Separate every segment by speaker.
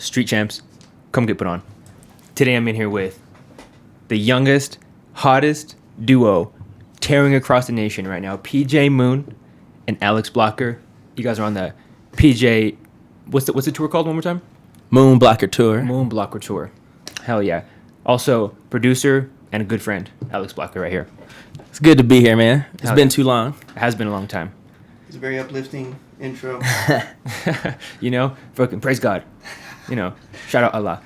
Speaker 1: Street Champs, come get put on. Today I'm in here with the youngest, hottest duo tearing across the nation right now. PJ Moon and Alex Blocker. You guys are on the PJ... What's the tour called one more time?
Speaker 2: Moon Blocker Tour.
Speaker 1: Moon Blocker Tour. Hell yeah. Also, producer and a good friend, Alex Blocker right here.
Speaker 2: It's good to be here, man. It's been too long.
Speaker 1: It has been a long time.
Speaker 3: It's a very uplifting intro.
Speaker 1: You know, fucking praise God. You know, shout out Allah.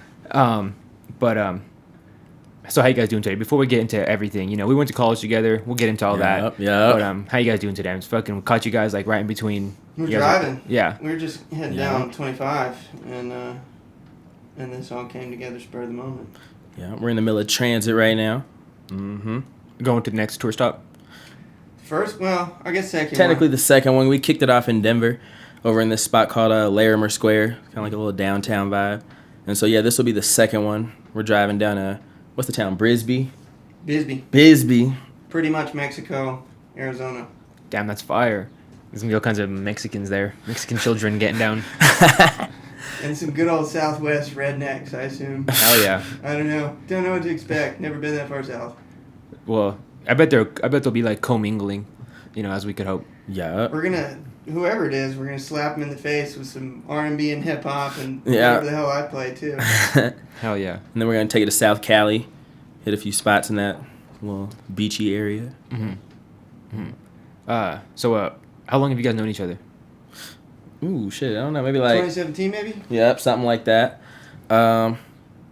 Speaker 1: So how you guys doing today? Before we get into everything, you know, we went to college together. We'll get into all that.
Speaker 2: Yeah.
Speaker 1: But how you guys doing today? I'm just fucking caught you guys like right in between.
Speaker 3: We're driving.
Speaker 1: Yeah.
Speaker 3: We were just heading down 25, and this all came together spur of the moment.
Speaker 2: Yeah, we're in the middle of transit right now. Mm-hmm.
Speaker 1: Going to the next tour stop.
Speaker 3: First, well, I guess second.
Speaker 2: Technically the second one. We kicked it off in Denver, over in this spot called Larimer Square, kind of like a little downtown vibe. And so yeah, this will be the second one. We're driving down what's the town? Bisbee.
Speaker 3: Pretty much Mexico, Arizona.
Speaker 1: Damn, that's fire. There's gonna be all kinds of Mexicans there. Mexican children getting down.
Speaker 3: And some good old Southwest rednecks, I assume.
Speaker 1: Hell yeah.
Speaker 3: I don't know. Don't know what to expect. Never been that far south.
Speaker 1: Well, I bet they'll be like commingling, you know, as we could hope.
Speaker 2: Yeah.
Speaker 3: Whoever it is, we're gonna slap him in the face with some R&B and hip hop and whatever the hell I play too.
Speaker 1: Hell yeah.
Speaker 2: And then we're gonna take it to South Cali, hit a few spots in that little beachy area.
Speaker 1: Mm-hmm. Mm-hmm. So how long have you guys known each other?
Speaker 2: Ooh, shit, I don't know, maybe like
Speaker 3: 2017, maybe.
Speaker 2: Yep, something like that.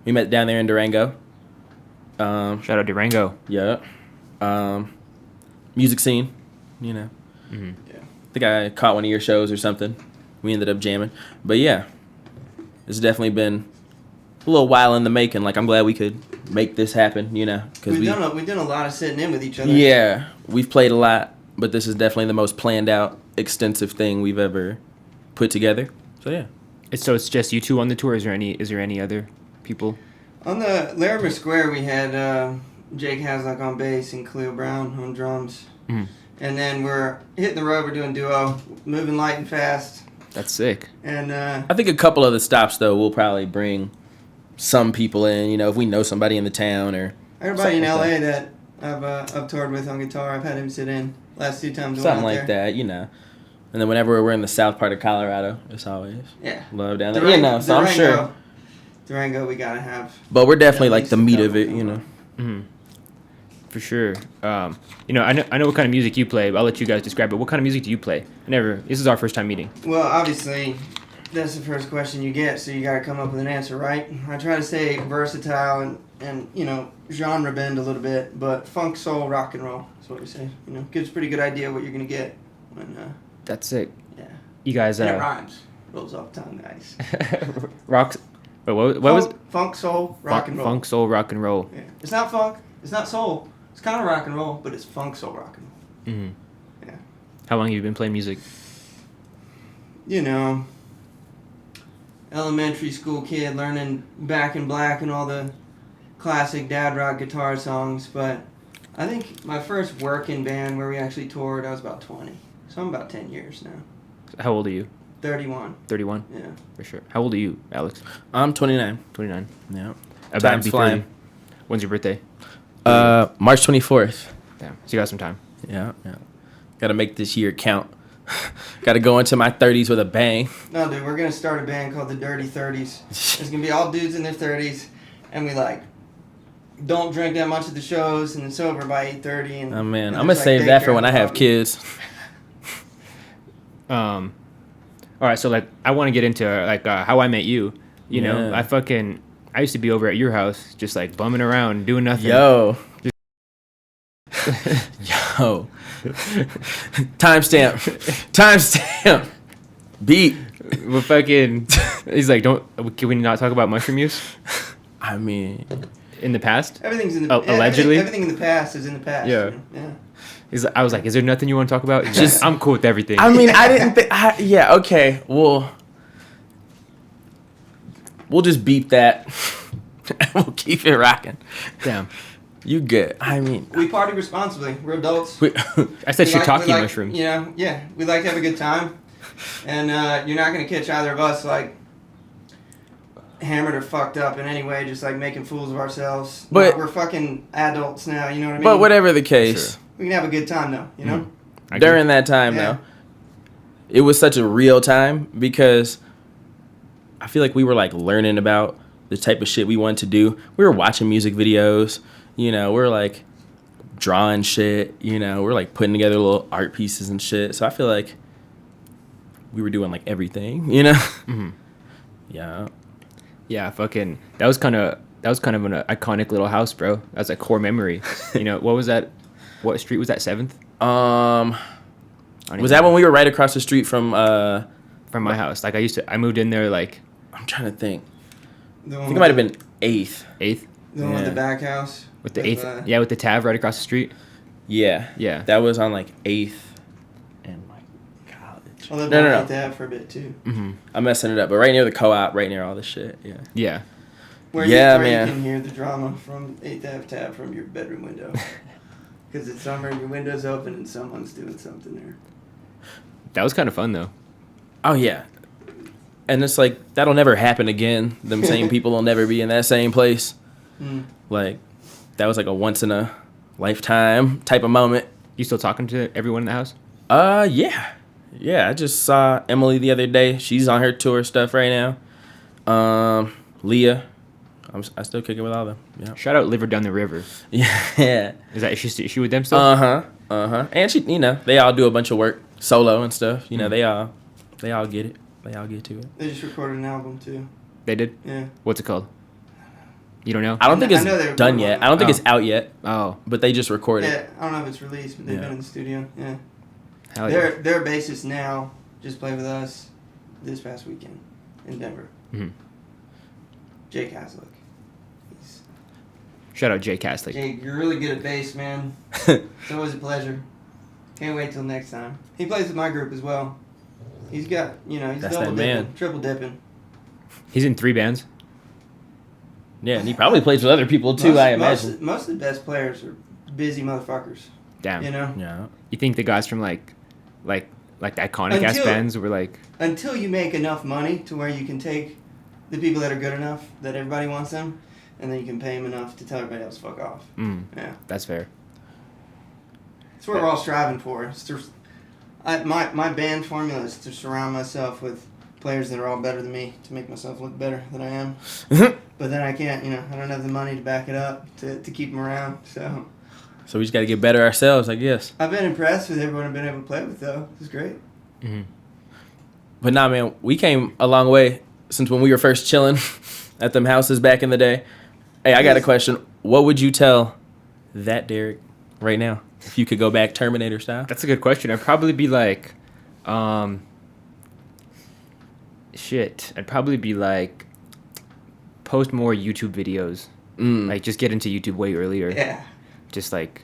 Speaker 2: We met down there in Durango.
Speaker 1: Shout out Durango.
Speaker 2: Yeah. Music scene, you know.
Speaker 1: Mm-hmm.
Speaker 3: Yeah.
Speaker 2: I think I caught one of your shows or something. We ended up jamming. But yeah, it's definitely been a little while in the making. Like, I'm glad we could make this happen, you know.
Speaker 3: We've done a lot of sitting in with each other.
Speaker 2: Yeah, we've played a lot, but this is definitely the most planned out, extensive thing we've ever put together. So yeah.
Speaker 1: So it's just you two on the tour? Is there any other people?
Speaker 3: On the Larimer Square, we had Jake Haslock on bass and Khalil Brown on drums.
Speaker 1: Mm-hmm.
Speaker 3: And then we're hitting the road. We're doing duo, moving light and fast.
Speaker 1: That's sick.
Speaker 3: And
Speaker 2: I think a couple of the stops, though, we'll probably bring some people in, you know, if we know somebody in the town or
Speaker 3: everybody in LA that I've toured with on guitar, I've had him sit in last 2 times.
Speaker 2: Something like that, you know. And then whenever we're in the south part of Colorado, it's always love down there. So I'm sure.
Speaker 3: Durango, we gotta have.
Speaker 2: But we're definitely like the meat of it, you know.
Speaker 1: Mm-hmm. For sure. You know, I know what kind of music you play, but I'll let you guys describe it. What kind of music do you play? This is our first time meeting.
Speaker 3: Well, obviously, that's the first question you get, so you gotta come up with an answer, right? I try to stay versatile and you know, genre bend a little bit, but funk, soul, rock and roll is what we say. You know, gives a pretty good idea what you're gonna get when.
Speaker 1: That's sick.
Speaker 3: Yeah.
Speaker 1: You guys.
Speaker 3: And it rhymes. Rolls off tongue, guys.
Speaker 1: Rocks. Wait, what was it?
Speaker 3: Funk, soul, rock and roll.
Speaker 1: Funk, soul, rock and roll.
Speaker 3: Yeah. It's not funk. It's not soul. It's kind of rock and roll, but it's funk, soul, rock and roll.
Speaker 1: Mm-hmm.
Speaker 3: Yeah.
Speaker 1: How long have you been playing music?
Speaker 3: You know, elementary school kid learning Back in Black and all the classic dad rock guitar songs. But I think my first working band where we actually toured, I was about 20. So I'm about 10 years now.
Speaker 1: How old are you?
Speaker 3: 31.
Speaker 1: 31?
Speaker 3: Yeah.
Speaker 1: For sure. How old are you, Alex?
Speaker 2: I'm 29.
Speaker 1: 29.
Speaker 2: Yeah.
Speaker 1: About to be 30. When's your birthday?
Speaker 2: March 24th.
Speaker 1: Damn. So you got some time.
Speaker 2: Yeah. Got to make this year count. Got to go into my 30s with a bang.
Speaker 3: No, dude, we're going to start a band called the Dirty 30s. It's going to be all dudes in their 30s, and we, don't drink that much at the shows, and it's over by 8:30.
Speaker 2: Oh, man. I'm going to save that for when I have kids.
Speaker 1: All right, so, I want to get into, how I met you. You know, I used to be over at your house, just, bumming around, doing nothing.
Speaker 2: Yo. Timestamp. Beat.
Speaker 1: We're fucking. He's like, can we not talk about mushroom use?
Speaker 2: I mean,
Speaker 1: in the past.
Speaker 3: Everything's in the
Speaker 1: allegedly.
Speaker 3: Everything in the past is in the past.
Speaker 1: Yeah.
Speaker 3: Yeah.
Speaker 1: I was like, is there nothing you want to talk about? I'm cool with everything.
Speaker 2: I mean, I didn't think. Yeah. Okay. We'll just beep that. We'll keep it rocking.
Speaker 1: Damn.
Speaker 2: You good. I mean,
Speaker 3: we party responsibly. We're adults.
Speaker 1: I said shiitake mushrooms.
Speaker 3: You know, yeah. We like to have a good time. And you're not going to catch either of us, hammered or fucked up in any way, just like making fools of ourselves.
Speaker 2: But
Speaker 3: we're fucking adults now, you know what I mean?
Speaker 2: But whatever the case,
Speaker 3: we can have a good time though, you know?
Speaker 2: during that time though, it was such a real time because I feel like we were like learning about the type of shit we wanted to do. We were watching music videos, you know, we're like drawing shit, you know, we're like putting together little art pieces and shit. So I feel like we were doing like everything, you know? Yeah.
Speaker 1: Yeah, fucking. That was kind of an iconic little house, bro. That was a core memory. You know, what was that? What street was that? 7th?
Speaker 2: Was that when we were right across the street from
Speaker 1: my house? Like I moved in there like.
Speaker 2: I'm trying to think.
Speaker 3: I
Speaker 2: think it might have been 8th.
Speaker 1: 8th.
Speaker 3: The one with the back house.
Speaker 1: With the 8th. Yeah, with the Tav right across the street.
Speaker 2: Yeah.
Speaker 1: Yeah.
Speaker 2: That was on like 8th and like college.
Speaker 3: Well,
Speaker 2: no.
Speaker 3: Tav for a bit too.
Speaker 2: I'm messing it up, but right near the co-op, right near all this shit. Yeah.
Speaker 1: Yeah.
Speaker 3: Where you can hear the drama from 8th Ave Tab from your bedroom window. Because it's summer and your window's open and someone's doing something there.
Speaker 1: That was kind of fun though.
Speaker 2: Oh yeah. And it's like that'll never happen again. Them same people will never be in that same place. Like that was like a once in a lifetime type of moment.
Speaker 1: You still talking to everyone in the house?
Speaker 2: Yeah. I just saw Emily the other day. She's on her tour stuff right now. Leah, I still kick it with all of them. Yeah.
Speaker 1: Shout out Liver Down the River.
Speaker 2: Yeah.
Speaker 1: Is she with them still?
Speaker 2: And she, you know, they all do a bunch of work solo and stuff. You know, they all get it. They all get to it.
Speaker 3: They just recorded an album too.
Speaker 1: They did?
Speaker 3: Yeah.
Speaker 1: What's it called? You don't know?
Speaker 2: I don't think it's done yet. I don't think it's out yet.
Speaker 1: Oh.
Speaker 2: But they just recorded.
Speaker 3: Yeah, I don't know if it's released, but they've been in the studio. Yeah.
Speaker 1: Hell yeah.
Speaker 3: Their bassist now just played with us this past weekend in Denver. Jake Haslick.
Speaker 1: Shout out Jay Caslick.
Speaker 3: Jake, you're really good at bass, man. It's always a pleasure. Can't wait till next time. He plays with my group as well. He's got, he's
Speaker 2: That's
Speaker 3: double
Speaker 2: that
Speaker 3: dipping,
Speaker 2: man.
Speaker 3: triple dipping.
Speaker 1: He's in 3 bands.
Speaker 2: Yeah, and he probably plays with other people too, I imagine.
Speaker 3: Most of the best players are busy motherfuckers.
Speaker 1: Damn.
Speaker 3: You know?
Speaker 2: Yeah.
Speaker 1: You think the guys from like the iconic ass bands were like...
Speaker 3: Until you make enough money to where you can take the people that are good enough, that everybody wants them, and then you can pay them enough to tell everybody else fuck off. Yeah.
Speaker 1: That's fair.
Speaker 3: That's what we're all striving for. My band formula is to surround myself with players that are all better than me to make myself look better than I am. But then I can't, I don't have the money to back it up to keep them around. So
Speaker 2: we just got to get better ourselves, I guess.
Speaker 3: I've been impressed with everyone I've been able to play with, though. It's great.
Speaker 2: But nah, man, we came a long way since when we were first chilling at them houses back in the day. Hey, I got a question. What would you tell that Deryk right now if you could go back Terminator style?
Speaker 1: That's a good question. I'd probably be like, I'd probably be like, post more YouTube videos. Like, just get into YouTube way earlier.
Speaker 3: Yeah.
Speaker 1: Just like,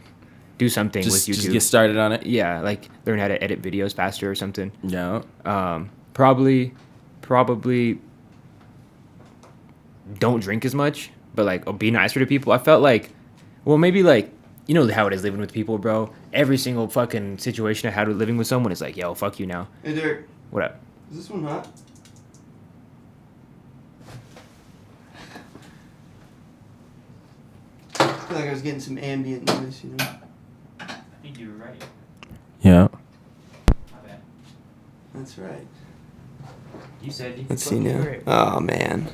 Speaker 1: do something with YouTube.
Speaker 2: Just get started on it.
Speaker 1: Yeah, like learn how to edit videos faster or something.
Speaker 2: Yeah.
Speaker 1: Probably don't drink as much, but like be nicer to people. I felt like, well, maybe like, you know how it is living with people, bro. Every single fucking situation I had with living with someone is like, yo, fuck you now.
Speaker 3: Hey, Deryk.
Speaker 1: What up?
Speaker 3: Is this one hot? I feel like I was getting some ambient noise,
Speaker 1: I think you were right.
Speaker 2: Yeah.
Speaker 1: My bad.
Speaker 3: That's right.
Speaker 1: You said you
Speaker 3: Let's see now. Oh, man.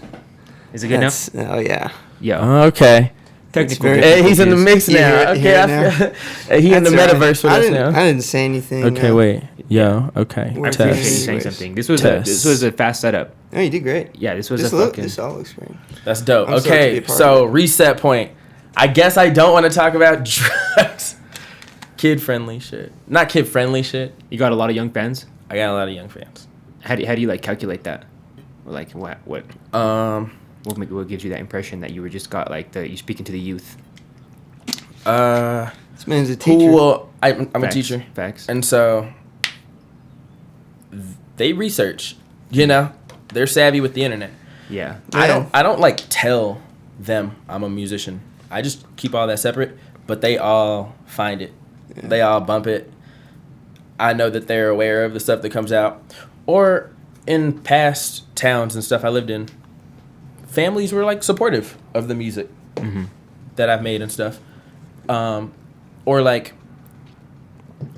Speaker 1: Is it good now?
Speaker 3: Oh, yeah.
Speaker 1: Yeah.
Speaker 2: Okay.
Speaker 1: Technical.
Speaker 2: Hey, he's in the mix now.
Speaker 3: Yeah,
Speaker 2: Okay, hey, he in the metaverse with us now.
Speaker 3: I didn't say anything.
Speaker 2: Okay, wait. Yeah. Okay.
Speaker 3: We're
Speaker 1: I appreciate you
Speaker 3: Test.
Speaker 1: saying something. This was a fast setup.
Speaker 3: Oh, you did great.
Speaker 1: Yeah, this was
Speaker 3: This all looks great.
Speaker 2: That's dope.
Speaker 3: I'm stoked to be
Speaker 2: Okay,
Speaker 3: a part
Speaker 2: so
Speaker 3: of it.
Speaker 2: reset point. I guess I don't want to talk about drugs. Kid-friendly shit. Not kid-friendly shit.
Speaker 1: You got a lot of young fans.
Speaker 2: I got a lot of young fans.
Speaker 1: How do you like calculate that? Or like what what gives you that impression that you were just got like you speaking to the youth?
Speaker 3: This man's a teacher.
Speaker 2: I'm a
Speaker 1: Facts.
Speaker 2: teacher.
Speaker 1: Facts.
Speaker 2: And so they research, they're savvy with the internet.
Speaker 1: Yeah.
Speaker 2: I don't like tell them I'm a musician. I just keep all that separate, but they all find it. Yeah. They all bump it. I know that they're aware of the stuff that comes out. Or in past towns and stuff I lived in, families were like supportive of the music that I've made and stuff. Or like,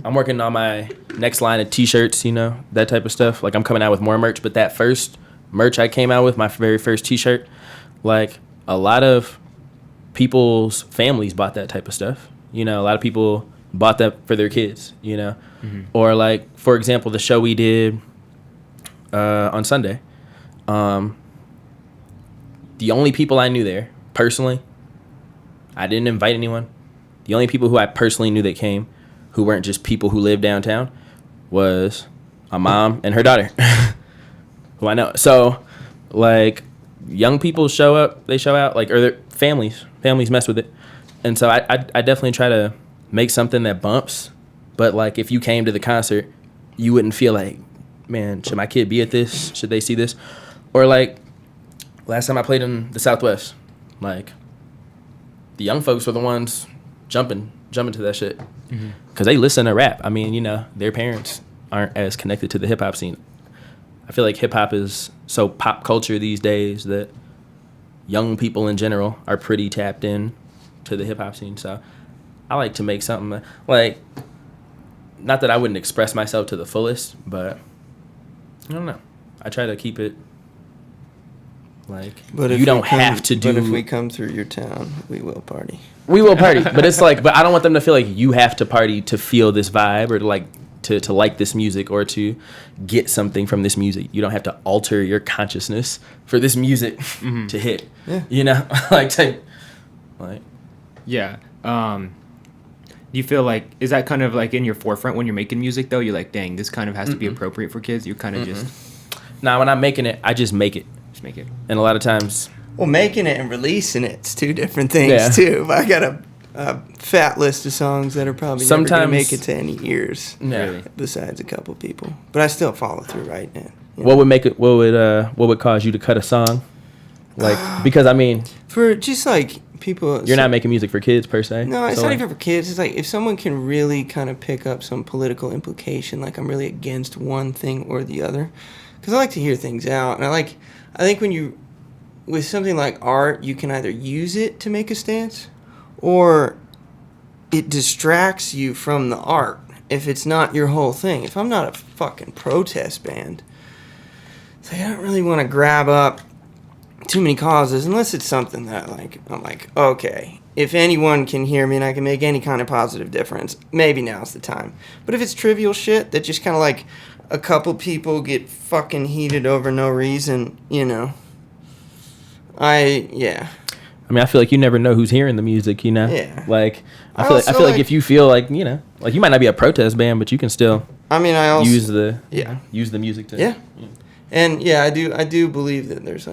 Speaker 2: I'm working on my next line of t-shirts, you know, that type of stuff. Like, I'm coming out with more merch, but that first merch I came out with, my very first t-shirt, like, a lot of people's families bought that type of stuff. You know, a lot of people bought that for their kids, you know. Or like, for example, the show we did on Sunday, the only people I knew there personally, I didn't invite anyone. The only people who I personally knew that came, who weren't just people who lived downtown, was my mom and her daughter, who I know. So, like, young people show up, they show out, like, or their families mess with it. And so I definitely try to make something that bumps. But, like, if you came to the concert, you wouldn't feel like, man, should my kid be at this? Should they see this? Or, like, last time I played in the Southwest, like, the young folks were the ones jumping to that shit. Because they listen to rap. I mean, you know, their parents aren't as connected to the hip-hop scene. I feel like hip-hop is so pop culture these days that young people in general are pretty tapped in to the hip-hop scene. So I like to make something, like, not that I wouldn't express myself to the fullest, but I don't know. I try to keep it, like, but you don't have to do...
Speaker 3: But if we come through your town, we will party.
Speaker 2: We will party, but it's like, but I don't want them to feel like you have to party to feel this vibe or to like to like this music or to get something from this music. You don't have to alter your consciousness for this music to hit. Yeah. You know,
Speaker 1: Yeah. Do you feel like, is that kind of like in your forefront when you're making music though? You're like, dang, this kind of has to be appropriate for kids. You kind of just.
Speaker 2: Nah, when I'm making it, I just make it.
Speaker 1: Just make it.
Speaker 2: And a lot of times.
Speaker 3: Well, making it and releasing it's two different things too. I got a fat list of songs that are probably never gonna make it to any ears.
Speaker 2: Yeah.
Speaker 3: Besides a couple people, but I still follow through right now.
Speaker 2: What would make it? What would cause you to cut a song? Like, because I mean,
Speaker 3: for just like people,
Speaker 2: you're not making music for kids per se.
Speaker 3: No, it's not even for kids. It's like if someone can really kind of pick up some political implication, like I'm really against one thing or the other, because I like to hear things out, and I think when you with something like art, you can either use it to make a stance, or it distracts you from the art if it's not your whole thing. If I'm not a fucking protest band, it's like I don't really want to grab up too many causes unless it's something that I'm like, okay, if anyone can hear me and I can make any kind of positive difference, maybe now's the time. But if it's trivial shit that just kind of like a couple people get fucking heated over no reason, you know, I mean,
Speaker 2: I feel like you never know who's hearing the music, you know?
Speaker 3: Yeah.
Speaker 2: Like, I feel like if you feel like, you know, like you might not be a protest band, but you can still use the music to...
Speaker 3: Yeah. And yeah, I do believe that there's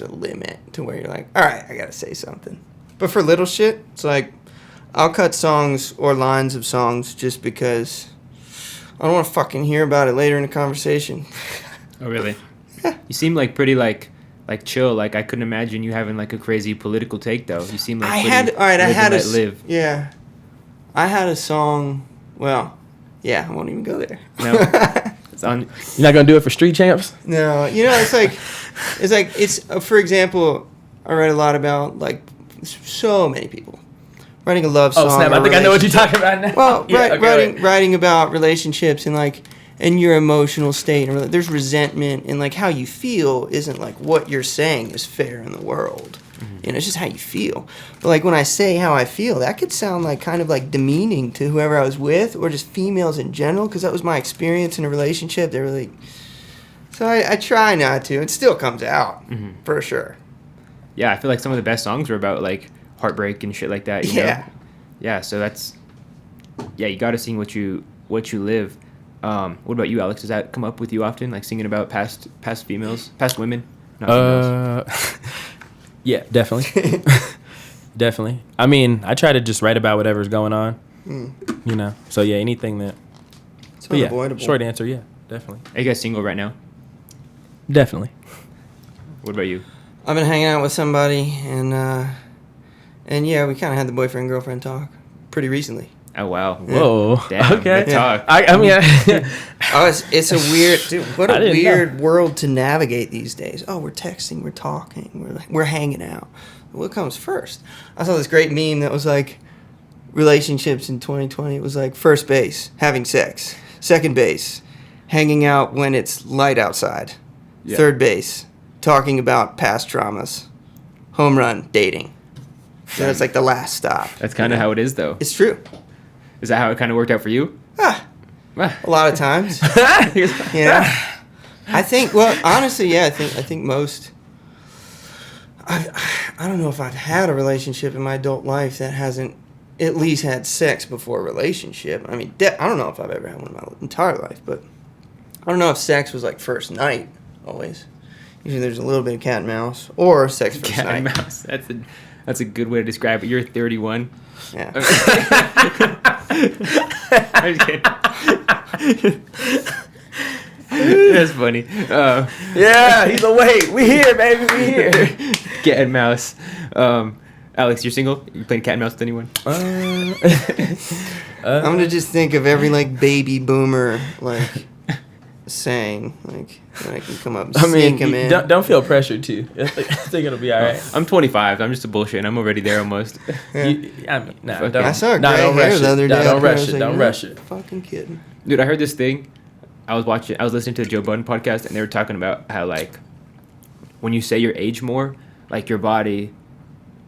Speaker 3: a limit to where you're like, all right, I got to say something. But for little shit, it's like, I'll cut songs or lines of songs just because I don't want to fucking hear about it later in the conversation.
Speaker 1: Oh, really? You seem like pretty like chill. Like I couldn't imagine you having like a crazy political take though. You seem like
Speaker 3: I had a song. Well, yeah, I won't even go there.
Speaker 1: No, it's on.
Speaker 2: You're not gonna do it for Street Champs?
Speaker 3: No, you know it's for example, I read a lot about like so many people writing a love song.
Speaker 2: Oh snap! I think I know what you're talking about now.
Speaker 3: Well, writing about relationships and like. And your emotional state, and there's resentment, and like how you feel isn't like what you're saying is fair in the world. You know, it's just how you feel. But like when I say how I feel, that could sound like kind of like demeaning to whoever I was with, or just females in general, because that was my experience in a relationship. They were like, so I try not to. It still comes out for sure.
Speaker 1: Yeah, I feel like some of the best songs are about like heartbreak and shit like that. You know? Yeah. So that's you got to sing what you live. What about you, Alex? Does that come up with you often, like singing about past females, past women? Not females.
Speaker 2: Yeah, definitely. Definitely. I mean, I try to just write about whatever's going on, you know. So yeah, anything that.
Speaker 3: It's unavoidable.
Speaker 2: Yeah, short answer, yeah, definitely.
Speaker 1: Are you guys single right now?
Speaker 2: Definitely.
Speaker 1: What about you?
Speaker 3: I've been hanging out with somebody, and yeah, we kind of had the boyfriend girlfriend talk pretty recently.
Speaker 1: Oh wow!
Speaker 2: Whoa!
Speaker 1: Damn,
Speaker 2: okay.
Speaker 1: talk.
Speaker 2: I mean,
Speaker 3: Oh, it's a weird, dude. What
Speaker 2: I
Speaker 3: a
Speaker 2: didn't
Speaker 3: weird world to navigate these days. Oh, we're texting, we're talking, we're hanging out. What comes first? I saw this great meme that was like relationships in 2020. It was like first base, having sex. Second base, hanging out when it's light outside.
Speaker 1: Yeah.
Speaker 3: Third base, talking about past traumas. Home run, dating. So that's like the last stop.
Speaker 1: That's kind of how it is, though.
Speaker 3: It's true.
Speaker 1: Is that how it kind of worked out for you?
Speaker 3: A lot of times. Yeah. I think. Well, honestly, yeah. I think most. I don't know if I've had a relationship in my adult life that hasn't at least had sex before a relationship. I mean, I don't know if I've ever had one in my entire life, but I don't know if sex was like first night always. Usually, there's a little bit of cat and mouse or sex first
Speaker 1: Cat
Speaker 3: night.
Speaker 1: and mouse. That's a good way to describe it. You're 31.
Speaker 3: Yeah.
Speaker 1: I'm just kidding. That's funny.
Speaker 2: Yeah, he's awake. We here, baby. We here.
Speaker 1: Cat and mouse. Alex, you're single? You playing cat and mouse with anyone?
Speaker 3: I'm gonna just think of every like baby boomer like saying like I can come up and sneak him in.
Speaker 2: Don't feel pressured too. I think it'll be all right.
Speaker 1: I'm 25. I'm just a bullshit. I'm already there almost.
Speaker 3: Yeah.
Speaker 2: Don't.
Speaker 3: I saw a gray
Speaker 2: don't
Speaker 3: hair
Speaker 2: rush
Speaker 3: the other
Speaker 2: it.
Speaker 3: day.
Speaker 2: Don't
Speaker 3: up here. I
Speaker 2: rush
Speaker 3: was
Speaker 2: it.
Speaker 3: like,
Speaker 2: Don't
Speaker 3: "You're
Speaker 2: rush
Speaker 3: not
Speaker 2: it.
Speaker 3: Fucking kidding.
Speaker 1: Dude, I heard this thing. I was listening to the Joe Budden podcast, and they were talking about how like when you say your age more, like your body,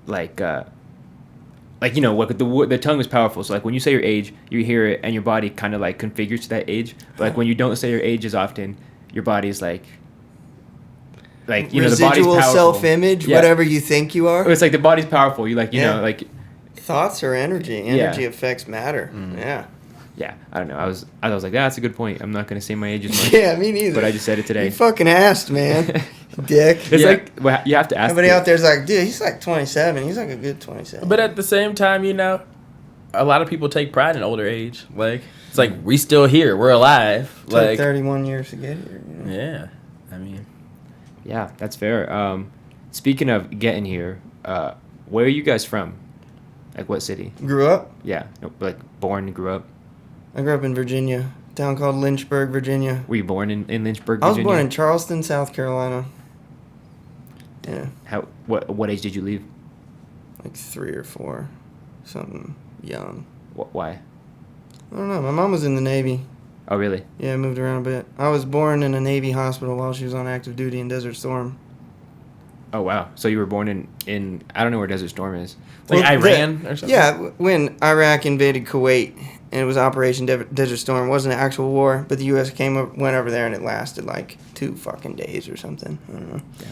Speaker 1: like you know what the tongue is powerful. So like when you say your age, you hear it, and your body kind of like configures to that age. But like when you don't say your age as often, your body's like you know the body's
Speaker 3: Residual
Speaker 1: powerful.
Speaker 3: self-image,
Speaker 1: Yeah.
Speaker 3: whatever you think you are.
Speaker 1: It's like the body's powerful. You like you
Speaker 3: Yeah.
Speaker 1: know like
Speaker 3: Thoughts are energy. Energy affects matter. Yeah.
Speaker 1: yeah. I don't know. I was like that's a good point. I'm not gonna say my age as much.
Speaker 3: Yeah, me neither.
Speaker 1: But I just said it today.
Speaker 3: You fucking asked, man. Dick.
Speaker 1: It's
Speaker 2: Yeah.
Speaker 1: like well, you have to ask.
Speaker 3: Everybody
Speaker 1: the-
Speaker 3: out there's like, dude, he's like 27. He's like a good 27.
Speaker 2: But at the same time, you know, a lot of people take pride in older age. Like it's like we still here, we're alive.
Speaker 3: It took
Speaker 2: Like
Speaker 3: 31 years to get here. You know?
Speaker 2: yeah, I mean,
Speaker 1: Yeah, that's fair. Speaking of getting here, where are you guys from? Like what city?
Speaker 3: Grew up.
Speaker 1: Yeah, no, like born, grew up.
Speaker 3: I grew up in Virginia, a town called Lynchburg, Virginia.
Speaker 1: Were you born in Lynchburg,
Speaker 3: I
Speaker 1: Virginia?
Speaker 3: was born in Charleston, South Carolina. Yeah,
Speaker 1: What age did you leave?
Speaker 3: like 3 or 4, something young.
Speaker 1: Why?
Speaker 3: I don't know. My mom was in the Navy.
Speaker 1: Oh, really?
Speaker 3: Yeah, I moved around a bit. I was born in a Navy hospital while she was on active duty in Desert Storm.
Speaker 1: Oh, wow. So you were born in I don't know where Desert Storm is.
Speaker 2: like
Speaker 3: Well,
Speaker 2: Iran or something.
Speaker 3: Yeah, when Iraq invaded Kuwait and it was Operation Desert Storm, it wasn't an actual war, but the U.S. went over there and it lasted like 2 fucking days or something. I don't know.
Speaker 1: Yeah.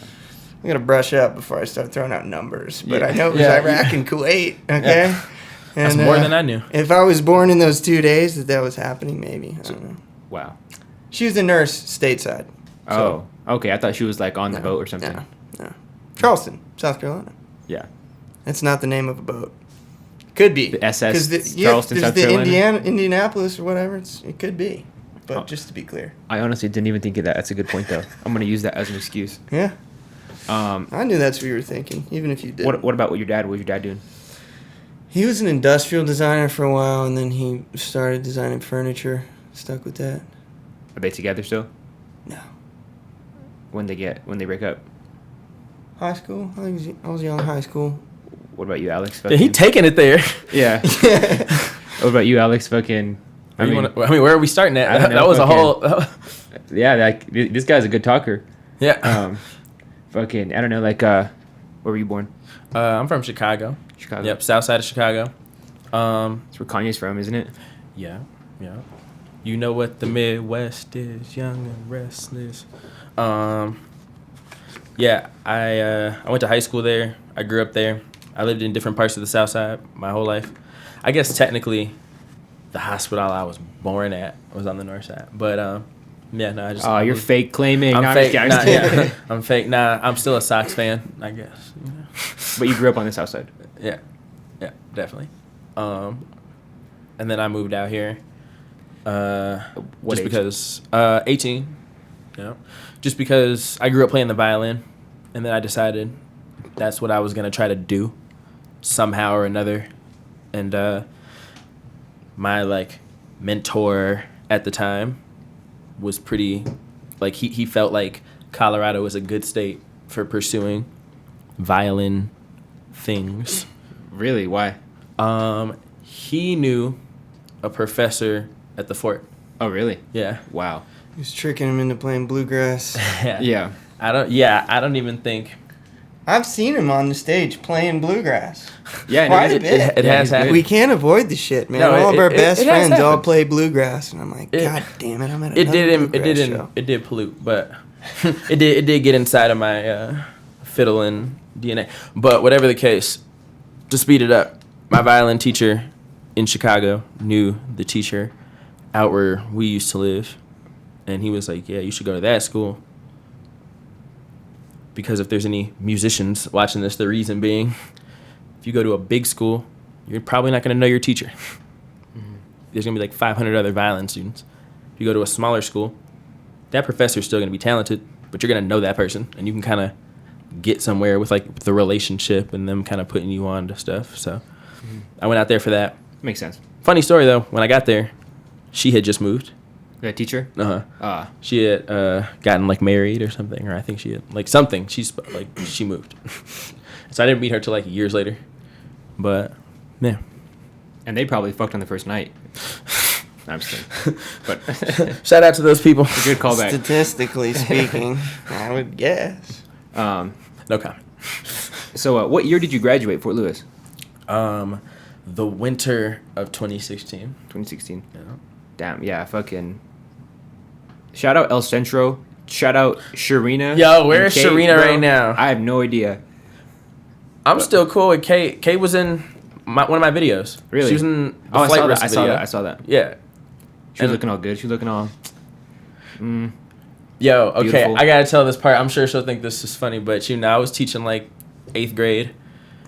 Speaker 3: I'm going to brush up before I start throwing out numbers, but
Speaker 1: Yeah.
Speaker 3: I know it was
Speaker 2: Yeah.
Speaker 3: Iraq and Kuwait, okay?
Speaker 2: Yeah. That's more than I knew.
Speaker 3: If I was born in those 2 days that was happening, maybe. I don't know.
Speaker 1: Wow.
Speaker 3: She was a nurse stateside.
Speaker 1: Oh, okay. I thought she was like on the
Speaker 3: No,
Speaker 1: boat or something.
Speaker 3: No. Charleston, South Carolina.
Speaker 1: Yeah.
Speaker 3: That's not the name of a boat. Could be.
Speaker 1: The SS
Speaker 3: 'Cause
Speaker 1: Charleston,
Speaker 3: there's
Speaker 1: South
Speaker 3: the
Speaker 1: Carolina?
Speaker 3: Indianapolis or whatever. It could be. But
Speaker 1: Oh.
Speaker 3: just to be clear.
Speaker 1: I honestly didn't even think of that. That's a good point, though. I'm gonna use that as an excuse.
Speaker 3: Yeah.
Speaker 1: Um,
Speaker 3: I knew that's what you were thinking, even if you didn't.
Speaker 1: what about your dad? What was your dad doing?
Speaker 3: He was an industrial designer for a while, and then he started designing furniture. Stuck with that.
Speaker 1: Are they together still?
Speaker 3: No.
Speaker 1: When they break up?
Speaker 3: High school? I was young high school.
Speaker 1: What about you, Alex?
Speaker 2: Yeah, he taking it there.
Speaker 1: Yeah. What about you, Alex? Fucking. I mean,
Speaker 2: where are we starting at?
Speaker 1: I don't know,
Speaker 2: That was a whole.
Speaker 1: yeah, like this guy's a good talker.
Speaker 2: Yeah.
Speaker 1: Fucking, I don't know, like, where were you born?
Speaker 2: I'm from Chicago.
Speaker 1: Chicago.
Speaker 2: Yep, south side of Chicago.
Speaker 1: That's where Kanye's from, isn't it?
Speaker 2: Yeah. You know what the Midwest is, young and restless. Yeah, I went to high school there. I grew up there. I lived in different parts of the south side my whole life. I guess technically the hospital I was born at was on the north side. But yeah, no, I just
Speaker 1: Oh, you're fake claiming.
Speaker 2: I'm
Speaker 1: No,
Speaker 2: fake.
Speaker 1: just
Speaker 2: Nah,
Speaker 1: kidding.
Speaker 2: yeah. I'm fake. Nah, I'm still a Sox fan, I guess. You know?
Speaker 1: But you grew up on the south side.
Speaker 2: Yeah, definitely. And then I moved out here.
Speaker 1: What
Speaker 2: just
Speaker 1: age?
Speaker 2: because 18. Yeah, just because I grew up playing the violin, and then I decided that's what I was gonna try to do, somehow or another. And my like mentor at the time was pretty, like he felt like Colorado was a good state for pursuing violin things.
Speaker 1: Really? Why?
Speaker 2: He knew a professor at the fort.
Speaker 1: Oh, really?
Speaker 2: Yeah.
Speaker 1: Wow.
Speaker 3: He was tricking him into playing bluegrass.
Speaker 1: Yeah.
Speaker 2: I don't even think.
Speaker 3: I've seen him on the stage playing bluegrass.
Speaker 1: Yeah,
Speaker 3: Quite
Speaker 1: no,
Speaker 3: a bit.
Speaker 2: It
Speaker 1: Yeah,
Speaker 2: has
Speaker 1: he's good.
Speaker 2: happened.
Speaker 3: We can't avoid the shit, man.
Speaker 2: No,
Speaker 3: all of our
Speaker 2: it
Speaker 3: best
Speaker 2: has
Speaker 3: friends all
Speaker 2: happened.
Speaker 3: play bluegrass, and I'm like,
Speaker 2: It-
Speaker 3: God damn it, I'm at
Speaker 2: It
Speaker 3: another
Speaker 2: did
Speaker 3: show.
Speaker 2: it did pollute, but it did get inside of my fiddling DNA. But whatever the case, to speed it up, my violin teacher in Chicago knew the teacher out where we used to live, and he was like, "Yeah, you should go to that school." Because if there's any musicians watching this, the reason being, if you go to a big school, you're probably not going to know your teacher. There's going to be like 500 other violin students. If you go to a smaller school, that professor's still going to be talented, but you're going to know that person, and you can kind of get somewhere with like the relationship and them kind of putting you on to stuff. So I went out there for that.
Speaker 1: Makes sense.
Speaker 2: Funny story though, when I got there, she had just moved.
Speaker 1: That teacher?
Speaker 2: Uh-huh. She had gotten like married or something, or I think she had like something. She moved. So I didn't meet her till like years later. But yeah.
Speaker 1: And they probably fucked on the first night. No, I'm just kidding. But
Speaker 2: Shout out to those people.
Speaker 1: good callback.
Speaker 3: Statistically speaking, I would guess.
Speaker 2: No comment.
Speaker 1: So what year did you graduate Fort Lewis?
Speaker 2: The winter of 2016.
Speaker 1: 2016.
Speaker 2: Yeah.
Speaker 1: Damn, yeah, fucking. Shout out El Centro. Shout out Sharina.
Speaker 2: Yo, where
Speaker 1: and
Speaker 2: is
Speaker 1: Kate,
Speaker 2: Sharina
Speaker 1: bro.
Speaker 2: right now?
Speaker 1: I have no idea.
Speaker 2: I'm still cool with Kate. Kate was in one of my videos.
Speaker 1: Really?
Speaker 2: She was in the
Speaker 1: Oh, I
Speaker 2: flight
Speaker 1: saw that.
Speaker 2: risk
Speaker 1: I saw
Speaker 2: video.
Speaker 1: that. I saw that.
Speaker 2: Yeah.
Speaker 1: She was looking all good. She was looking all.
Speaker 2: Yo, okay,
Speaker 1: Beautiful.
Speaker 2: I gotta tell this part. I'm sure she'll think this is funny, but I was teaching like 8th grade,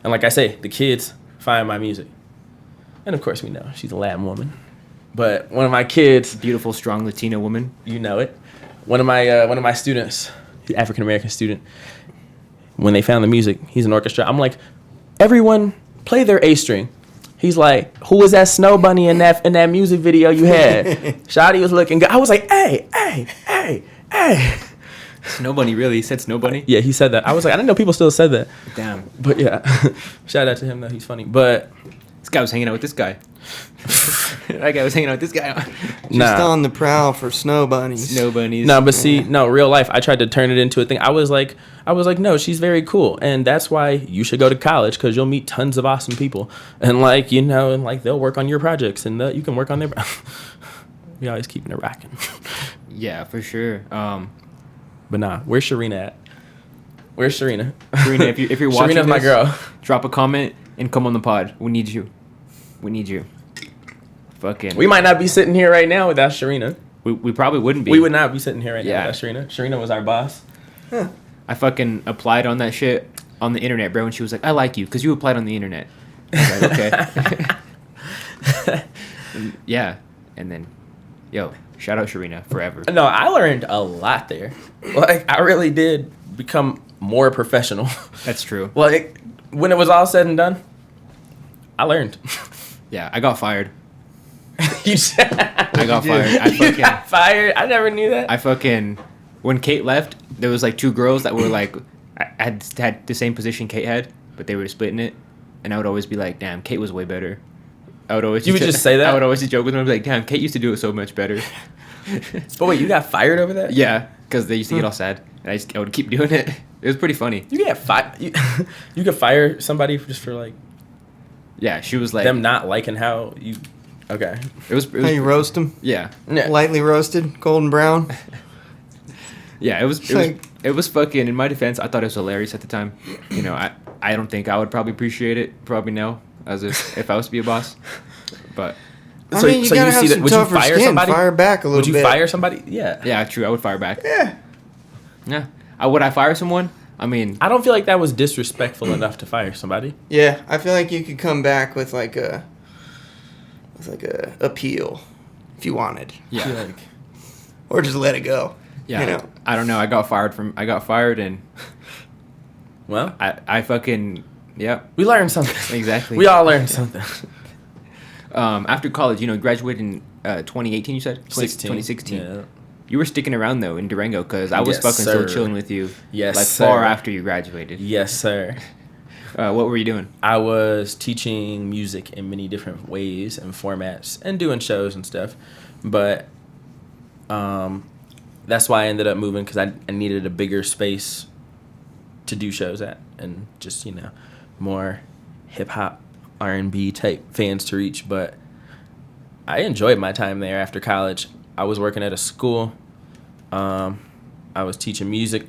Speaker 2: and like I say, the kids find my music, and of course we know she's a Latin woman, but one of my kids,
Speaker 1: Beautiful, strong Latina woman.
Speaker 2: you know it, one of my students, African American student, when they found the music, he's in orchestra. I'm like, everyone play their A string. He's like, who was that snow bunny in that music video you had? Shawty was looking good. I was like, hey.
Speaker 1: Snow Bunny, really? He said Snow Bunny?
Speaker 2: Yeah, he said that. I was like, I didn't know people still said that.
Speaker 1: Damn.
Speaker 2: But yeah, shout out to him though. He's funny. But
Speaker 1: This guy was hanging out with this guy. That guy was hanging out with this guy.
Speaker 3: Just on the prowl for snow bunnies.
Speaker 1: Snow bunnies.
Speaker 2: no, but see, no, real life. I tried to turn it into a thing. I was like, no, she's very cool, and that's why you should go to college because you'll meet tons of awesome people, and like and like they'll work on your projects, and you can work on their. We always keeping it rocking.
Speaker 1: Yeah, for sure.
Speaker 2: But nah, where's Sharina at? Where's Sharina?
Speaker 1: Sharina, if you're watching
Speaker 2: Sharina's my
Speaker 1: this,
Speaker 2: girl.
Speaker 1: drop a comment and come on the pod. We need you. We need you. Fucking.
Speaker 2: We might not be sitting here right now without Sharina.
Speaker 1: We probably wouldn't be.
Speaker 2: We would not be sitting here right
Speaker 1: Yeah.
Speaker 2: now without Sharina. Sharina was our boss.
Speaker 1: I fucking applied on that shit on the internet, bro, and she was like, I like you because you applied on the internet. I was like, okay. Yeah. And then, yo, shout out Sharina forever.
Speaker 2: No, I learned a lot there. Like, I really did become more professional.
Speaker 1: That's true.
Speaker 2: Like, when it was all said and done, I learned.
Speaker 1: Yeah, I got fired.
Speaker 2: You said
Speaker 1: I got fired. I
Speaker 2: you
Speaker 1: fucking,
Speaker 2: got fired? I never knew that.
Speaker 1: when Kate left, there was like 2 girls that were like, I had the same position Kate had, but they were splitting it, and I would always be like, damn, Kate was way better. I would always
Speaker 2: You would just say that?
Speaker 1: I would always joke with them. I'd be like, damn, Kate used to do it so much better.
Speaker 2: But wait, you got fired over that?
Speaker 1: Yeah, because they used to get all sad, and I would keep doing it. It was pretty funny.
Speaker 2: You get fired. You could fire somebody just for like
Speaker 1: Yeah, she was like
Speaker 2: them not liking how you. Okay.
Speaker 1: It was
Speaker 3: How you roast them?
Speaker 1: yeah,
Speaker 2: Yeah.
Speaker 3: Lightly roasted, golden brown.
Speaker 1: yeah.
Speaker 3: It's like-
Speaker 1: It was fucking. In my defense, I thought it was hilarious at the time. You know, I don't think I would probably appreciate it probably now as if I was to be a boss, but
Speaker 3: I mean, you gotta have some
Speaker 2: would you
Speaker 3: tougher
Speaker 2: fire
Speaker 3: skin.
Speaker 2: somebody?
Speaker 3: Fire back a little
Speaker 2: Would you
Speaker 3: bit.
Speaker 2: fire somebody? Yeah.
Speaker 1: yeah, true. I would fire back.
Speaker 3: Yeah.
Speaker 1: Yeah, would I fire someone? I mean,
Speaker 2: I don't feel like that was disrespectful enough to fire somebody.
Speaker 3: Yeah, I feel like you could come back with like a appeal if you wanted,
Speaker 1: yeah,
Speaker 2: Like,
Speaker 3: or just let it go.
Speaker 1: yeah.
Speaker 3: You know.
Speaker 1: I don't know. I got fired, and
Speaker 2: well,
Speaker 1: I fucking yeah,
Speaker 2: we learned something.
Speaker 1: exactly.
Speaker 2: We all learned something.
Speaker 1: After college, you know, graduated in 2018. You said 2016.
Speaker 2: Yeah.
Speaker 1: You were sticking around though in Durango because I was
Speaker 2: Yes,
Speaker 1: fucking
Speaker 2: sir.
Speaker 1: still chilling with you.
Speaker 2: Yes,
Speaker 1: like
Speaker 2: sir.
Speaker 1: far after you graduated.
Speaker 2: Yes, sir.
Speaker 1: What were you doing?
Speaker 2: I was teaching music in many different ways and formats and doing shows and stuff. But that's why I ended up moving because I needed a bigger space to do shows at and just, more hip-hop, R&B type fans to reach. But I enjoyed my time there after college. I was working at a school. I was teaching music.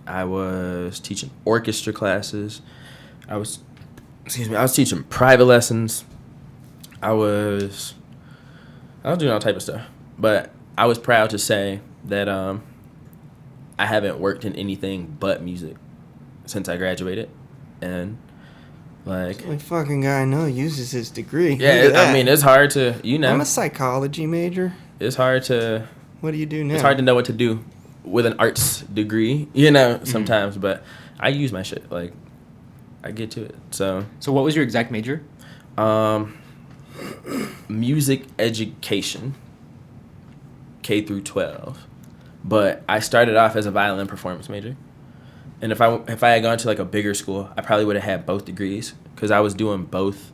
Speaker 2: I was teaching orchestra classes. I was teaching private lessons. I was doing all type of stuff. But I was proud to say that I haven't worked in anything but music since I graduated. And
Speaker 3: The only fucking guy I know uses his degree.
Speaker 2: yeah, I mean, it's hard to,
Speaker 3: I'm a psychology major.
Speaker 2: It's hard to.
Speaker 3: What do you do now?
Speaker 2: It's hard to know what to do with an arts degree, sometimes. But I use my shit. Like, I get to it. So
Speaker 1: what was your exact major?
Speaker 2: Music education, K through 12. But I started off as a violin performance major. And if I had gone to like a bigger school, I probably would have had both degrees because I was doing both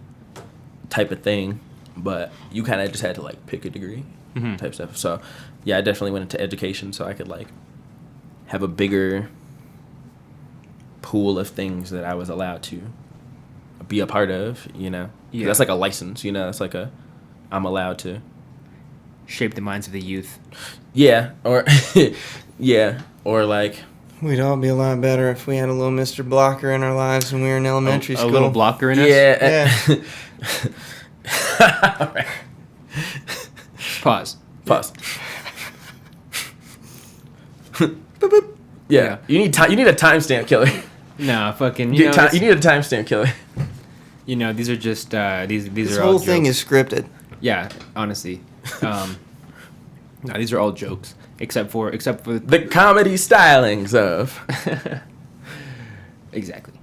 Speaker 2: type of thing. But you kind of just had to like pick a degree type stuff. So yeah, I definitely went into education so I could like have a bigger pool of things that I was allowed to be a part of.
Speaker 1: Yeah.
Speaker 2: That's like a license. It's like I'm allowed to
Speaker 1: Shape the minds of the youth.
Speaker 2: Yeah, or yeah, or like.
Speaker 3: We'd all be a lot better if we had a little Mr. Blocker in our lives when we were in elementary school.
Speaker 1: A little blocker in us?
Speaker 2: Yeah.
Speaker 1: All right. Pause.
Speaker 2: Boop, boop. Yeah. You need you need a timestamp killer.
Speaker 1: Nah, fucking.
Speaker 2: You need a timestamp killer.
Speaker 1: These are just these
Speaker 3: This
Speaker 1: are all
Speaker 3: whole thing
Speaker 1: jokes.
Speaker 3: is scripted.
Speaker 1: Yeah, honestly. No, these are all jokes, except for
Speaker 2: The comedy stylings of.
Speaker 1: Exactly.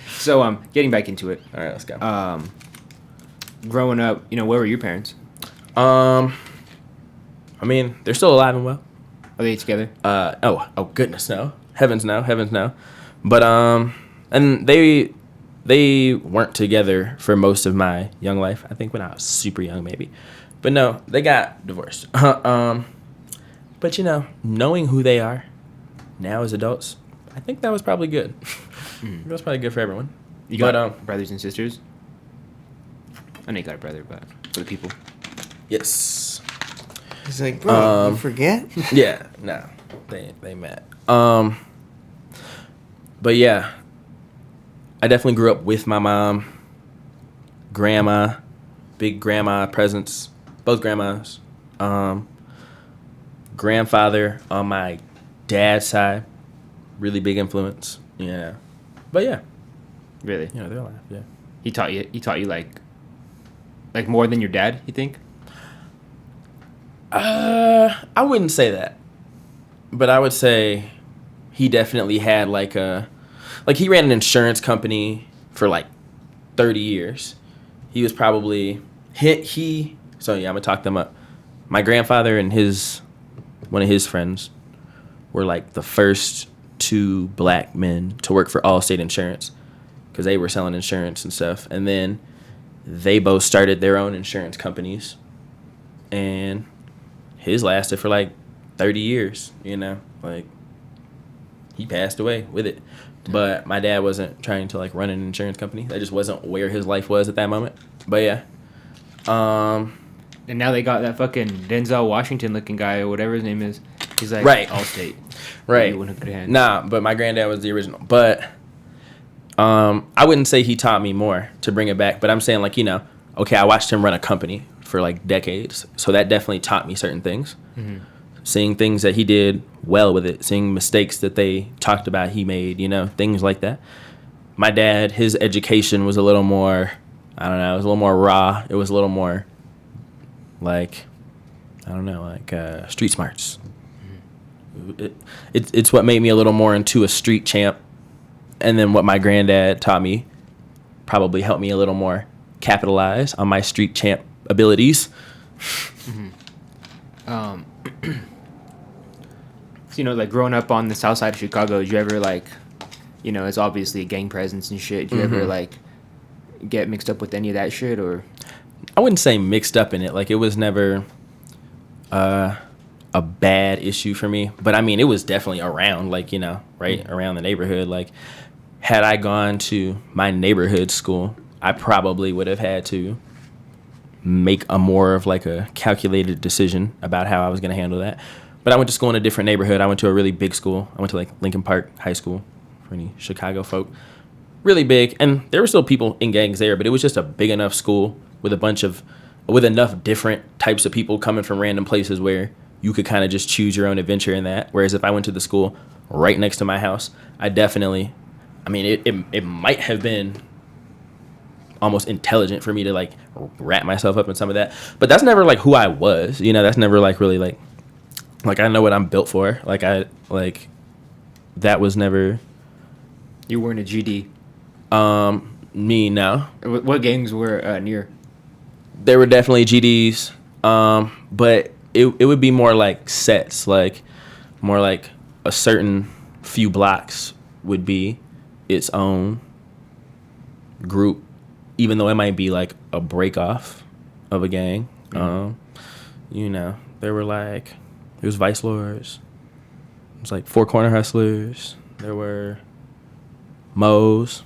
Speaker 1: So, getting back into it.
Speaker 2: All right, let's go.
Speaker 1: Growing up, where were your parents?
Speaker 2: I mean, they're still alive and well.
Speaker 1: Are they together?
Speaker 2: Oh goodness, no. Heavens no. But and they weren't together for most of my young life. I think when I was super young, maybe. But no, they got divorced. But knowing who they are now as adults, I think that was probably good. That was probably good for everyone.
Speaker 1: You got brothers and sisters? I know you got a brother, but for the people.
Speaker 2: Yes.
Speaker 3: He's like, bro, you forget?
Speaker 2: Yeah, no. They met. But yeah, I definitely grew up with my mom, grandma, big grandma presence, both grandmas, grandfather on my dad's side, really big influence. Yeah, but yeah,
Speaker 1: Really?
Speaker 2: they're alive. Yeah,
Speaker 1: He taught you like more than your dad, you think?
Speaker 2: I wouldn't say that, but I would say he definitely had he ran an insurance company for like 30 years. He was probably so yeah, I'm gonna talk them up. My grandfather and one of his friends were like the first two black men to work for Allstate Insurance because they were selling insurance and stuff. And then they both started their own insurance companies, and his lasted for like 30 years. Like he passed away with it. But my dad wasn't trying to like run an insurance company. That just wasn't where his life was at that moment. But yeah.
Speaker 1: And now they got that fucking Denzel Washington looking guy or whatever his name is. He's like
Speaker 2: Right.
Speaker 1: Allstate.
Speaker 2: Right.
Speaker 1: One who could hand.
Speaker 2: Nah, but my granddad was the original. But I wouldn't say he taught me more to bring it back. But I'm saying okay, I watched him run a company for like decades. So that definitely taught me certain things. Mm-hmm. Seeing things that he did well with it, seeing mistakes that they talked about he made, things like that. My dad, his education was a little more, I don't know, it was a little more raw. It was a little more street smarts. It's what made me a little more into a street champ. And then what my granddad taught me probably helped me a little more capitalize on my street champ abilities. Mm-hmm.
Speaker 1: So, like growing up on the south side of Chicago, did you ever like, it's obviously a gang presence and shit. Did you ever like get mixed up with any of that shit, or?
Speaker 2: I wouldn't say mixed up in it. Like, it was never a bad issue for me. But, I mean, it was definitely around, like, right around the neighborhood. Like, had I gone to my neighborhood school, I probably would have had to make a more of, like, a calculated decision about how I was going to handle that. But I went to school in a different neighborhood. I went to a really big school. I went to, like, Lincoln Park High School for any Chicago folk. Really big. And there were still people in gangs there, but it was just a big enough school with enough different types of people coming from random places where you could kind of just choose your own adventure in that. Whereas if I went to the school right next to my house, it might have been almost intelligent for me to, like, wrap myself up in some of that. But that's never, like, who I was. That's never, like, really, like I know what I'm built for. That was never...
Speaker 1: You weren't a GD?
Speaker 2: Me, no.
Speaker 1: What gangs were near?
Speaker 2: There were definitely GDs, but it would be more like sets, like more like a certain few blocks would be its own group, even though it might be like a break off of a gang. There was Vice Lords. It was like Four Corner Hustlers. There were Moes.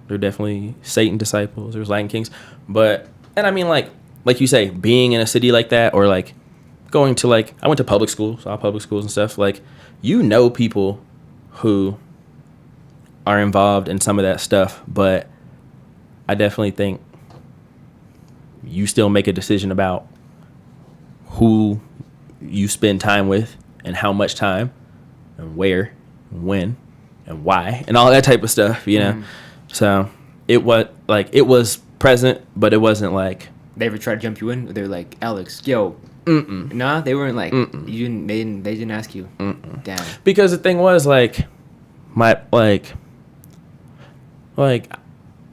Speaker 2: There were definitely Satan Disciples. There was Latin Kings. And I mean, like you say, being in a city like that, or like going to, like, I went to public school, saw public schools and stuff. Like, people who are involved in some of that stuff, but I definitely think you still make a decision about who you spend time with and how much time and where and when and why and all that type of stuff, So it was present, but it wasn't like...
Speaker 1: They ever try to jump you in? They're like, Alex, yo.
Speaker 2: Mm-mm.
Speaker 1: Nah, they weren't like...
Speaker 2: Mm-mm.
Speaker 1: They didn't ask you. Mm-mm. Damn.
Speaker 2: Because the thing was, like, I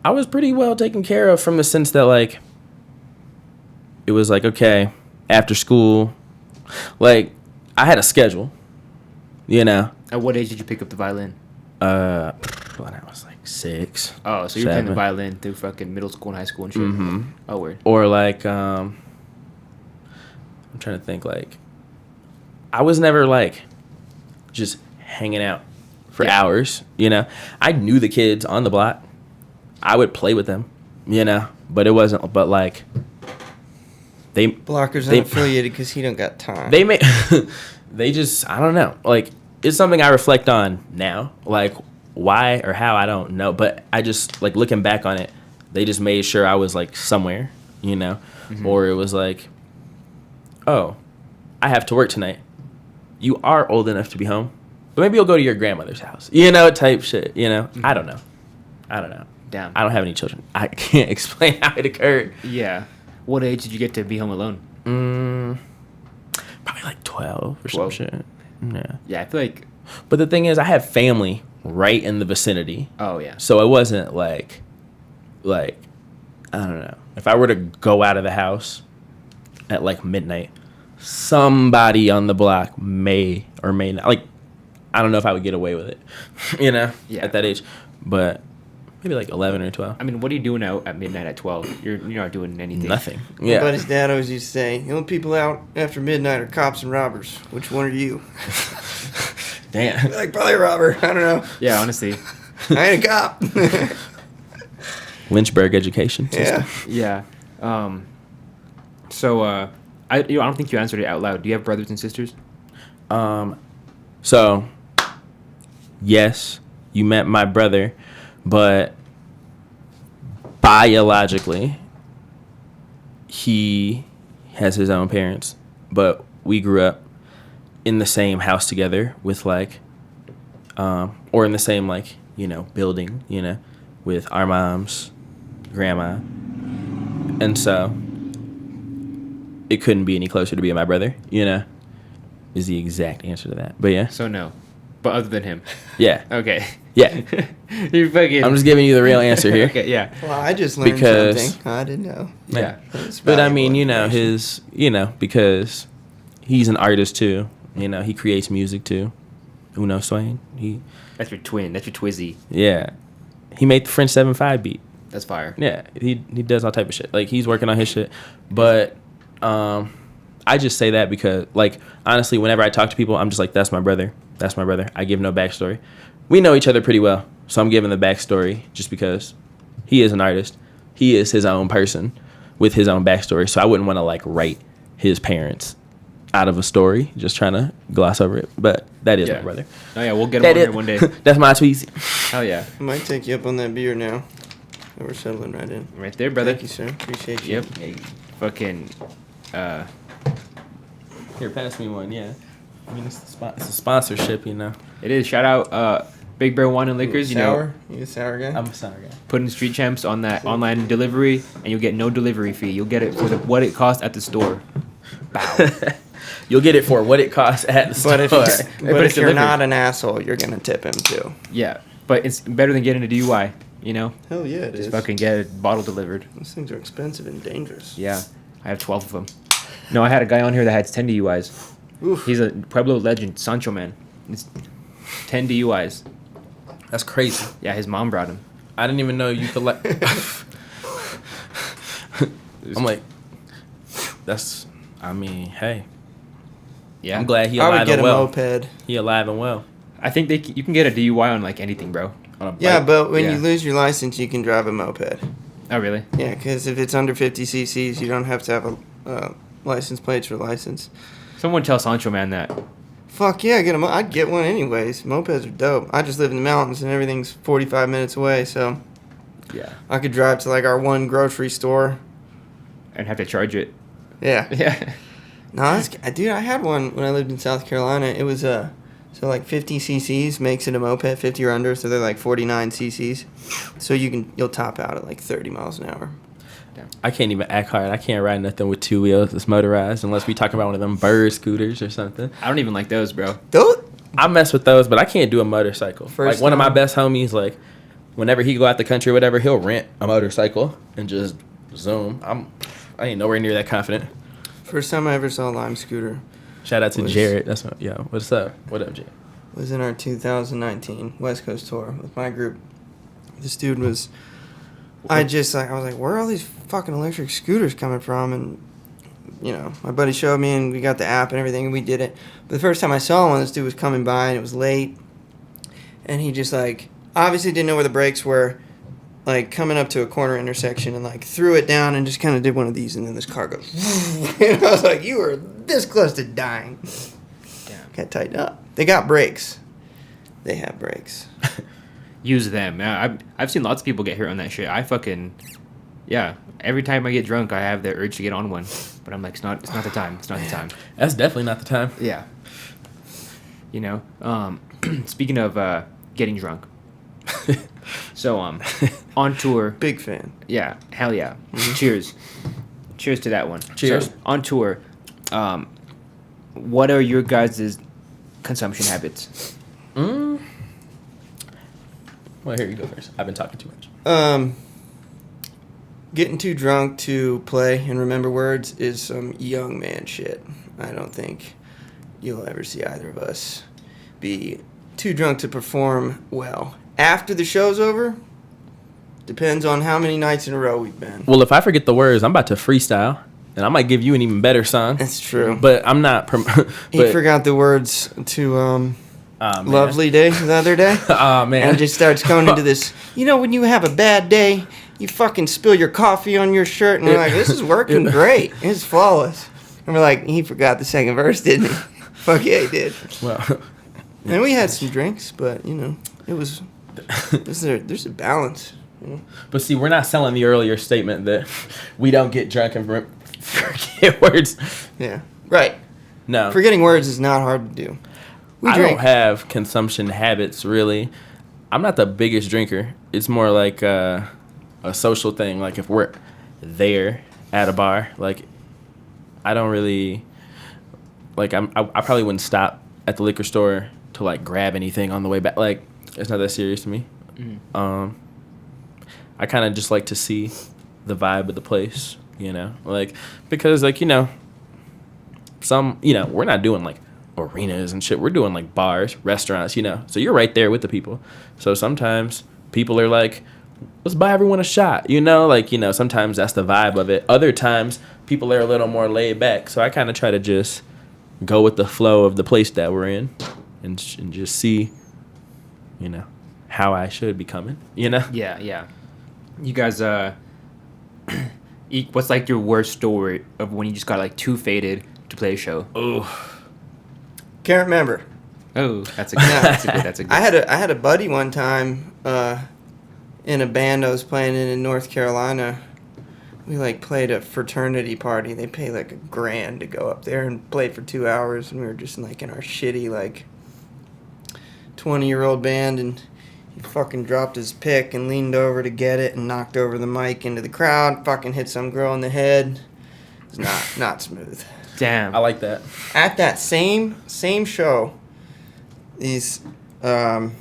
Speaker 2: was pretty well taken care of, from the sense that, like, it was like, okay, after school, like, I had a schedule,
Speaker 1: At what age did you pick up the violin?
Speaker 2: When I was like 6.
Speaker 1: Oh, so you were playing the violin through fucking middle school and high school and shit.
Speaker 2: Mm-hmm.
Speaker 1: Oh, word.
Speaker 2: Or like, I'm trying to think, like, I was never like just hanging out for hours, I knew the kids on the block. I would play with them, but it wasn't, but like,
Speaker 3: Blocker's unaffiliated because he don't got time.
Speaker 2: They just, I don't know, like, it's something I reflect on now, like, why or how, I don't know, but I just, like, looking back on it, they just made sure I was, like, somewhere,
Speaker 1: Mm-hmm.
Speaker 2: Or it was like, oh, I have to work tonight. You are old enough to be home, but maybe you'll go to your grandmother's house, type shit,
Speaker 1: Mm-hmm.
Speaker 2: I don't know.
Speaker 1: Damn.
Speaker 2: I don't have any children. I can't explain how it occurred.
Speaker 1: Yeah. What age did you get to be home alone?
Speaker 2: Probably like 12 or some shit. Yeah.
Speaker 1: Yeah, I feel like...
Speaker 2: But the thing is, I have family right in the vicinity.
Speaker 1: Oh, yeah.
Speaker 2: So it wasn't like, I don't know. If I were to go out of the house at like midnight, somebody on the block may or may not. Like, I don't know if I would get away with it,
Speaker 1: Yeah.
Speaker 2: at that age. But maybe like 11 or 12.
Speaker 1: I mean, what are you doing out at midnight at 12? You're not doing anything.
Speaker 2: Nothing.
Speaker 3: My
Speaker 2: Yeah.
Speaker 3: buddy's dad always used to say, the only people out after midnight are cops and robbers. Which one are you?
Speaker 2: Damn.
Speaker 3: Like, probably a robber. I don't know.
Speaker 1: Yeah, honestly.
Speaker 3: I ain't a cop.
Speaker 2: Lynchburg education system.
Speaker 3: Yeah.
Speaker 1: Yeah. So, I don't think you answered it out loud. Do you have brothers and sisters?
Speaker 2: So, yes, you met my brother, but biologically, he has his own parents, but we grew up in the same house together with like, or in the same like, building, with our moms, grandma. And so it couldn't be any closer to being my brother, is the exact answer to that. But yeah.
Speaker 1: So no. But other than him.
Speaker 2: Yeah.
Speaker 1: Okay.
Speaker 2: Yeah.
Speaker 1: You're fucking...
Speaker 2: I'm just giving you the real answer here.
Speaker 1: Okay, yeah.
Speaker 3: Well, I just learned something I didn't know.
Speaker 1: Yeah.
Speaker 3: It's
Speaker 2: But I
Speaker 3: valuable
Speaker 2: mean,
Speaker 3: information.
Speaker 2: because he's an artist too. You know, he creates music too. Uno Swain.
Speaker 1: That's your twin. That's your Twizzy.
Speaker 2: Yeah. He made the French 7-5 beat.
Speaker 1: That's fire.
Speaker 2: Yeah, he does all type of shit. Like, he's working on his shit. But I just say that because, like, honestly, whenever I talk to people, I'm just like, that's my brother. That's my brother. I give no backstory. We know each other pretty well, so I'm giving the backstory just because he is an artist. He is his own person with his own backstory. So I wouldn't want to, like, write his parents out of a story, just trying to gloss over it. But that is my brother.
Speaker 1: Oh, yeah, we'll get him on here one day.
Speaker 2: That's my Tweezy.
Speaker 1: Hell yeah.
Speaker 3: I might take you up on that beer now. We're settling right in.
Speaker 1: Right there, brother.
Speaker 3: Thank you, sir. Appreciate you.
Speaker 1: Yep. Fucking,
Speaker 2: Here, pass me one, yeah. I mean, it's a sponsorship, you know.
Speaker 1: it is. Shout out, Big Bear Wine and Liquors. You know,
Speaker 3: You a sour guy?
Speaker 2: I'm a sour guy.
Speaker 1: putting Street Champs on that online delivery, and you'll get no delivery fee. You'll get it for what it costs at the store. Bow.
Speaker 2: You'll get it for what it costs at the store.
Speaker 3: But if,
Speaker 1: it's
Speaker 3: if you're
Speaker 1: delivered.
Speaker 3: not an asshole, you're going to tip him too.
Speaker 1: Yeah, but it's better than getting a DUI. You know,
Speaker 3: Hell yeah, it
Speaker 1: just
Speaker 3: is.
Speaker 1: fucking get a bottle delivered.
Speaker 3: Those things are expensive and dangerous.
Speaker 1: Yeah, I have 12 of them. No, I had a guy on here that had 10 DUIs.
Speaker 3: Oof.
Speaker 1: He's a Pueblo legend, Sancho Man. It's 10 DUIs.
Speaker 2: That's crazy.
Speaker 1: Yeah, his mom brought him.
Speaker 2: I didn't even know you could let. I'm like, that's. I mean, hey.
Speaker 1: Yeah,
Speaker 2: I'm glad he
Speaker 3: I would
Speaker 2: alive
Speaker 3: get
Speaker 2: and
Speaker 3: a
Speaker 2: well.
Speaker 3: moped.
Speaker 2: He alive and well.
Speaker 1: I think you can get a DUI on like anything, bro.
Speaker 2: On a
Speaker 3: Yeah,
Speaker 2: bike.
Speaker 3: but when
Speaker 1: Yeah.
Speaker 3: you lose your license, you can drive a moped.
Speaker 1: Oh, really?
Speaker 3: Yeah, because if it's under 50 cc's, you don't have to have a license plate for license.
Speaker 1: Someone tell Sancho Man that.
Speaker 3: Fuck yeah, I'd get one anyways. Mopeds are dope. I just live in the mountains and everything's 45 minutes away, so
Speaker 1: Yeah.
Speaker 3: I could drive to like our one grocery store.
Speaker 1: And have to charge it.
Speaker 3: Yeah.
Speaker 1: Yeah.
Speaker 3: No, dude, I had one when I lived in South Carolina. It was so like 50 cc's makes it a moped, 50 or under, so they're like 49 cc's. So you'll top out at like 30 miles an hour.
Speaker 2: I can't even act hard. I can't ride nothing with two wheels that's motorized unless we talk about one of them bird scooters or something.
Speaker 1: I don't even like those, bro.
Speaker 3: Those,
Speaker 2: I mess with those, but I can't do a motorcycle.
Speaker 3: First
Speaker 2: like one of my
Speaker 3: time.
Speaker 2: best homies, like whenever he go out the country or whatever, he'll rent a motorcycle and just zoom. I ain't nowhere near that confident.
Speaker 3: First time I ever saw a Lime scooter
Speaker 2: Shout out to
Speaker 3: Was-
Speaker 2: Jared. That's what, yo. What's up? What up, Jared?
Speaker 3: was in our 2019 West Coast tour with my group. This dude was, I was like, where are all these fucking electric scooters coming from? And, you know, my buddy showed me and we got the app and everything and we did it. But the first time I saw one, this dude was coming by and it was late. And he just like, obviously didn't know where the brakes were, like coming up to a corner intersection and like threw it down and just kind of did one of these and then this car goes, and I was like, you were this close to dying.
Speaker 1: Damn.
Speaker 3: Got tightened up. They got brakes. They have brakes.
Speaker 1: Use them. Yeah, I've seen lots of people get hurt on that shit. Yeah. Every time I get drunk, I have the urge to get on one, but I'm like, it's not the time. It's not the time.
Speaker 2: That's definitely not the time.
Speaker 1: Yeah. You know, speaking of getting drunk, so on tour.
Speaker 3: Big fan.
Speaker 1: Yeah, hell yeah. Cheers. Cheers to that one.
Speaker 2: Cheers.
Speaker 1: So, on tour, what are your guys' consumption habits?
Speaker 2: Well, here you go first. I've been talking too much.
Speaker 3: Getting too drunk to play and remember words is some young man shit. I don't think you'll ever see either of us be too drunk to perform well. After the show's over, depends on how many nights in a row we've been.
Speaker 2: Well, if I forget the words, I'm about to freestyle, and I might give you an even better song.
Speaker 3: That's true.
Speaker 2: But I'm not.
Speaker 3: He forgot the words to
Speaker 2: man.
Speaker 3: Lovely Day the other day.
Speaker 2: Oh man.
Speaker 3: And just starts going into this, you know, when you have a bad day, you fucking spill your coffee on your shirt, and we're like, this is working great. It's flawless. And we're like, he forgot the second verse, didn't he? Fuck yeah, he did.
Speaker 2: Well,
Speaker 3: And we had some drinks, but, you know, it was, there's a balance. You know?
Speaker 2: but see, we're not selling the earlier statement that we don't get drunk and forget words.
Speaker 3: Yeah. Right.
Speaker 2: No.
Speaker 3: Forgetting words is not hard to do. We
Speaker 2: I
Speaker 3: drink.
Speaker 2: don't have consumption habits, really. I'm not the biggest drinker. It's more like a social thing. Like, if we're there at a bar, like, I don't really... Like, I probably wouldn't stop at the liquor store to, like, grab anything on the way back. Like, it's not that serious to me.
Speaker 1: Mm.
Speaker 2: I kind of just like to see the vibe of the place, you know? Like, because, like, you know, some, we're not doing like arenas and shit. We're doing like bars, restaurants, So you're right there with the people. So sometimes people are like, let's buy everyone a shot, sometimes that's the vibe of it. Other times people are a little more laid back. So I kind of try to just go with the flow of the place that we're in and just see, how I should be coming,
Speaker 1: Yeah. You guys, what's like your worst story of when you just got like too faded to play a show?
Speaker 2: Oh.
Speaker 3: Can't remember.
Speaker 1: Oh, that's a good. That's a good.
Speaker 3: I had a buddy one time in a band I was playing in North Carolina. We like played a fraternity party. They paid like $1,000 to go up there and played for 2 hours, and we were just like in our shitty like 20-year-old band, and he fucking dropped his pick and leaned over to get it and knocked over the mic into the crowd. Fucking hit some girl in the head. It's not smooth.
Speaker 1: Damn.
Speaker 2: I like that.
Speaker 3: At that same show, these, kind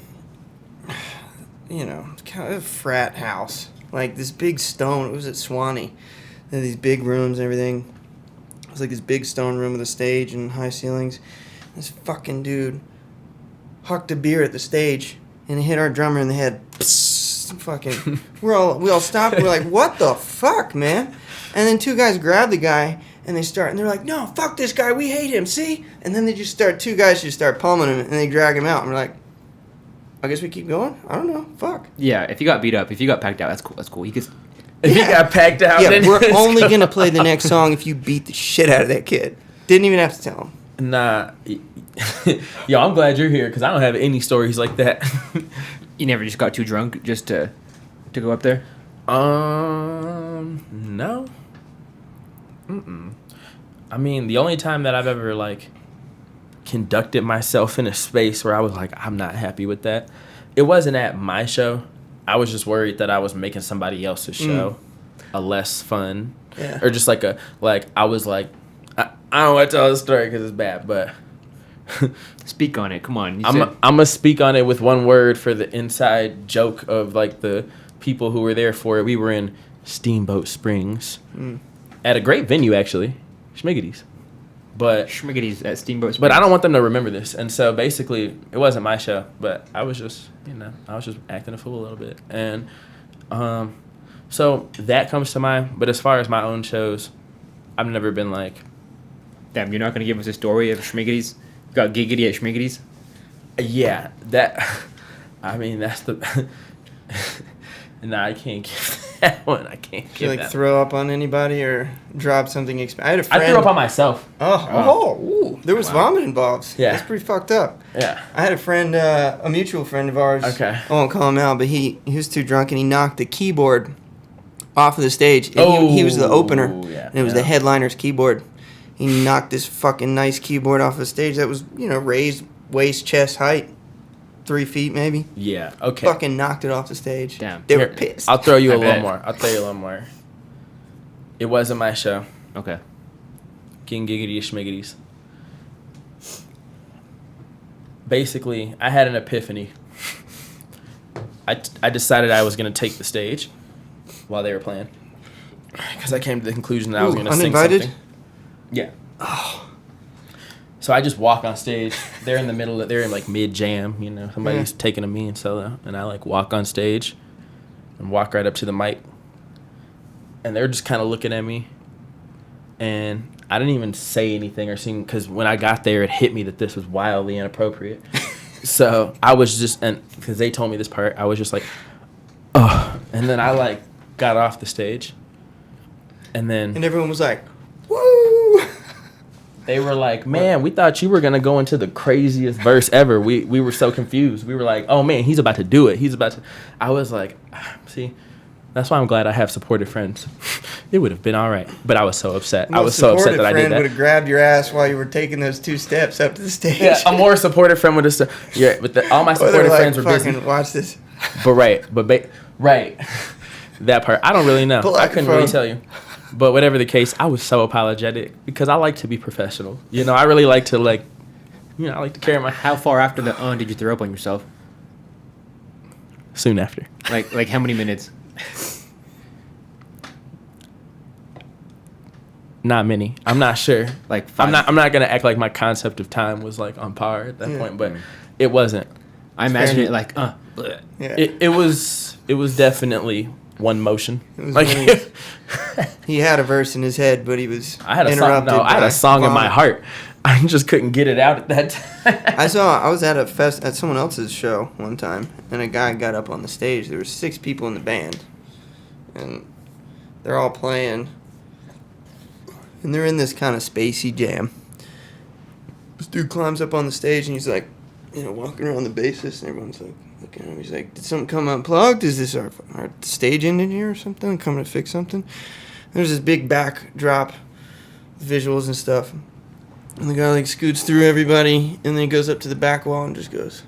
Speaker 3: of a frat house. Like this big stone, it was at Swanee. They had these big rooms and everything. It was like this big stone room with a stage and high ceilings. This fucking dude hucked a beer at the stage and hit our drummer in the head. Psst, fucking, we all stopped. We're like, what the fuck, man? And then 2 guys grabbed the guy. And they're like, no, fuck this guy, we hate him, see? And then 2 guys just start pummeling him, and they drag him out. And we're like, I guess we keep going? I don't know, fuck.
Speaker 1: Yeah, if you got beat up, if you got packed out, that's cool.
Speaker 2: If you got packed out,
Speaker 3: yeah,
Speaker 2: then
Speaker 3: we're only going to play the next song if you beat the shit out of that kid. Didn't even have to tell him.
Speaker 2: Nah. Yo, I'm glad you're here, because I don't have any stories like that.
Speaker 1: You never just got too drunk just to go up there?
Speaker 2: No. I mean, the only time that I've ever, like, conducted myself in a space where I was like, I'm not happy with that, it wasn't at my show. I was just worried that I was making somebody else's show a less fun.
Speaker 3: Yeah.
Speaker 2: Or just I was like, I don't want to tell the story because it's bad, but...
Speaker 1: Speak on it. Come on.
Speaker 2: I'm going to speak on it with one word for the inside joke of, like, the people who were there for it. We were in Steamboat Springs. At a great venue, actually, Schmiggity's. But
Speaker 1: Schmiggity's at Steamboat Springs.
Speaker 2: But I don't want them to remember this, and so basically, it wasn't my show. But I was just, acting a fool a little bit, and so that comes to mind. But as far as my own shows, I've never been like,
Speaker 1: damn, you're not gonna give us a story of Schmiggity's? You got giggity at Schmiggity's?
Speaker 2: Yeah, that. I mean, that's the. No, I can't give that one. I can't give
Speaker 3: Did you
Speaker 2: that.
Speaker 3: throw up on anybody or drop something I had a friend.
Speaker 2: I threw up on myself.
Speaker 3: Ooh, there was vomit involved.
Speaker 2: Yeah.
Speaker 3: That's pretty fucked up.
Speaker 2: Yeah.
Speaker 3: I had a friend, a mutual friend of ours.
Speaker 2: Okay.
Speaker 3: I won't call him out, but he was too drunk and he knocked the keyboard off of the stage. And he was the opener.
Speaker 2: Yeah.
Speaker 3: And it was the headliner's keyboard. He knocked this fucking nice keyboard off the stage that was, raised waist, chest height. 3 feet maybe.
Speaker 2: Yeah. Okay.
Speaker 3: Fucking knocked it off the stage.
Speaker 1: Damn.
Speaker 3: They were pissed.
Speaker 2: I'll throw you
Speaker 1: I
Speaker 2: a little
Speaker 1: bet.
Speaker 2: more. I'll tell you a little more. It wasn't my show.
Speaker 1: Okay.
Speaker 2: King Giggity Schmiggity's. Basically, I had an epiphany. I decided I was going to take the stage while they were playing. Because I came to the conclusion that I was going to sing
Speaker 3: uninvited?
Speaker 2: something. Yeah. Oh. So I just walk on stage. They're in the middle. They're in like mid jam. Somebody's taking a me and solo, and I like walk on stage, and walk right up to the mic, and they're just kind of looking at me, and I didn't even say anything or sing because when I got there, it hit me that this was wildly inappropriate. So I was just, and because they told me this part, I was just like, oh, and then I like got off the stage, and then
Speaker 3: And everyone was like, woo!
Speaker 2: they were like, man, we thought you were going to go into the craziest verse ever. We were so confused. We were like, oh, man, he's about to do it. I was like, see, that's why I'm glad I have supportive friends. It would have been all right. But I was so upset. I was so upset that I did
Speaker 3: friend
Speaker 2: that.
Speaker 3: would have grabbed your ass while you were taking those 2 steps up to the stage.
Speaker 2: Yeah, a more supportive friend would have said, yeah, but all my
Speaker 3: Or they're
Speaker 2: supportive
Speaker 3: like,
Speaker 2: friends were busy.
Speaker 3: fucking watch this.
Speaker 2: But right. That part. I don't really know.
Speaker 3: Pull out
Speaker 2: I
Speaker 3: your
Speaker 2: couldn't
Speaker 3: phone.
Speaker 2: really tell you. But whatever the case, I was so apologetic because I like to be professional. I really like to I like to carry my...
Speaker 1: How far after the did you throw up on yourself?
Speaker 2: Soon after.
Speaker 1: Like how many minutes?
Speaker 2: Not many. I'm not sure.
Speaker 1: Like
Speaker 2: I'm
Speaker 1: 5.
Speaker 2: not gonna act like my concept of time was like on par at that point, but it wasn't.
Speaker 1: I imagine
Speaker 3: fair.
Speaker 1: it like
Speaker 3: Yeah.
Speaker 2: It was definitely one motion.
Speaker 3: It was
Speaker 2: Like
Speaker 3: when he had a verse in his head, but he was
Speaker 2: I had a song.
Speaker 3: interrupted.
Speaker 2: No, I had
Speaker 3: by
Speaker 2: a song in my
Speaker 3: vomit.
Speaker 2: heart. I just couldn't get it out at that time.
Speaker 3: I was at at someone else's show one time, and a guy got up on the stage. There were 6 people in the band, and they're all playing, and they're in this kind of spacey jam. This dude climbs up on the stage, and he's like, walking around the bassist, and everyone's like looking at him. He's like, "Did something come unplugged? Is this our stage engineer or something coming to fix something?" There's this big backdrop, visuals and stuff. And the guy like scoots through everybody, and then he goes up to the back wall and just goes.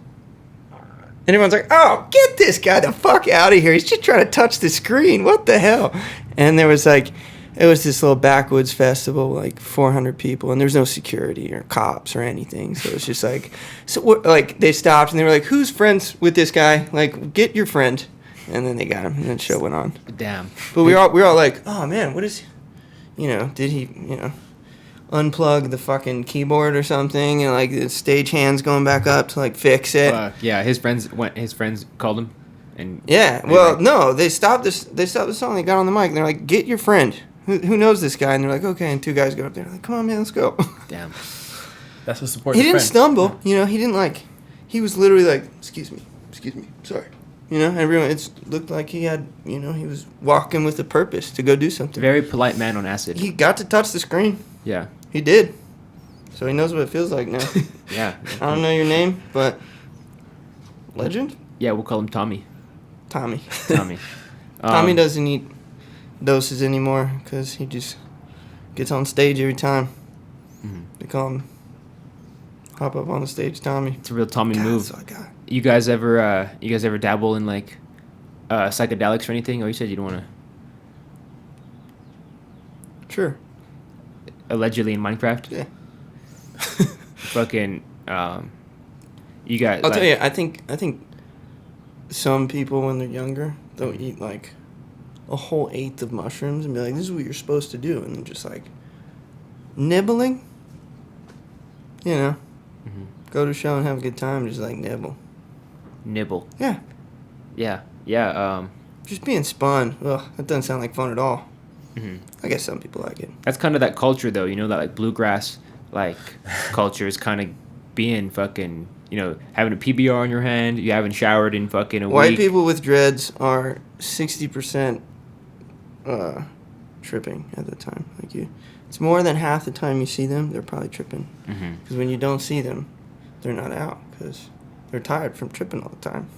Speaker 3: And everyone's like, "Oh, get this guy the fuck out of here! He's just trying to touch the screen. What the hell?" And there was it was this little backwoods festival, like 400 people, and there was no security or cops or anything. So it was just they stopped and they were like, "Who's friends with this guy? Like, get your friend." And then they got him, and then the show went on.
Speaker 1: Damn.
Speaker 3: But we were all like, "Oh man, what is, did he, unplug the fucking keyboard or something?" And like the stage hands going back up to like fix it.
Speaker 1: Yeah, his friends called him, and
Speaker 3: Yeah, well, no, they stopped the song. They got on the mic. And they're like, "Get your friend. Who knows this guy?" And they're like, "Okay." And 2 guys go up there. Like, "Come on, man, let's go."
Speaker 1: damn.
Speaker 2: That's a support.
Speaker 3: He didn't stumble. He didn't he was literally like, excuse me, sorry." Everyone, it looked like he had, he was walking with a purpose to go do something.
Speaker 1: Very polite man on acid.
Speaker 3: He got to touch the screen.
Speaker 1: Yeah.
Speaker 3: He did. So he knows what it feels like now.
Speaker 1: Yeah.
Speaker 3: I don't know your name, but legend?
Speaker 1: Yeah, we'll call him Tommy.
Speaker 3: Tommy.
Speaker 1: Tommy.
Speaker 3: Tommy doesn't eat doses anymore because he just gets on stage every time.
Speaker 1: Mm-hmm.
Speaker 3: They call him hop up on the stage, Tommy.
Speaker 1: It's a real Tommy
Speaker 3: God,
Speaker 1: move.
Speaker 3: that's what I got.
Speaker 1: You guys ever dabble in like psychedelics or anything? Oh, you said you don't want to.
Speaker 3: Sure.
Speaker 1: Allegedly in Minecraft.
Speaker 3: Yeah.
Speaker 1: Fucking. You guys.
Speaker 3: I'll tell you. I think some people when they're younger they'll eat like a whole 1/8 of mushrooms and be like, "This is what you're supposed to do," and then just like nibbling.
Speaker 1: Mm-hmm.
Speaker 3: Go to a show and have a good time. Just like nibble.
Speaker 1: Nibble.
Speaker 3: Yeah.
Speaker 1: Yeah. Yeah.
Speaker 3: Just being spun. Ugh, that doesn't sound like fun at all.
Speaker 1: Mm-hmm.
Speaker 3: I guess some people like it.
Speaker 1: That's kind of that culture, though. That like bluegrass like culture is kind of being fucking. Having a PBR on your hand. You haven't showered in fucking a
Speaker 3: White
Speaker 1: week.
Speaker 3: people with dreads are 60% tripping at the time. It's more than half the time you see them, they're probably tripping. Because when you don't see them, they're not out because they're tired from tripping all the time.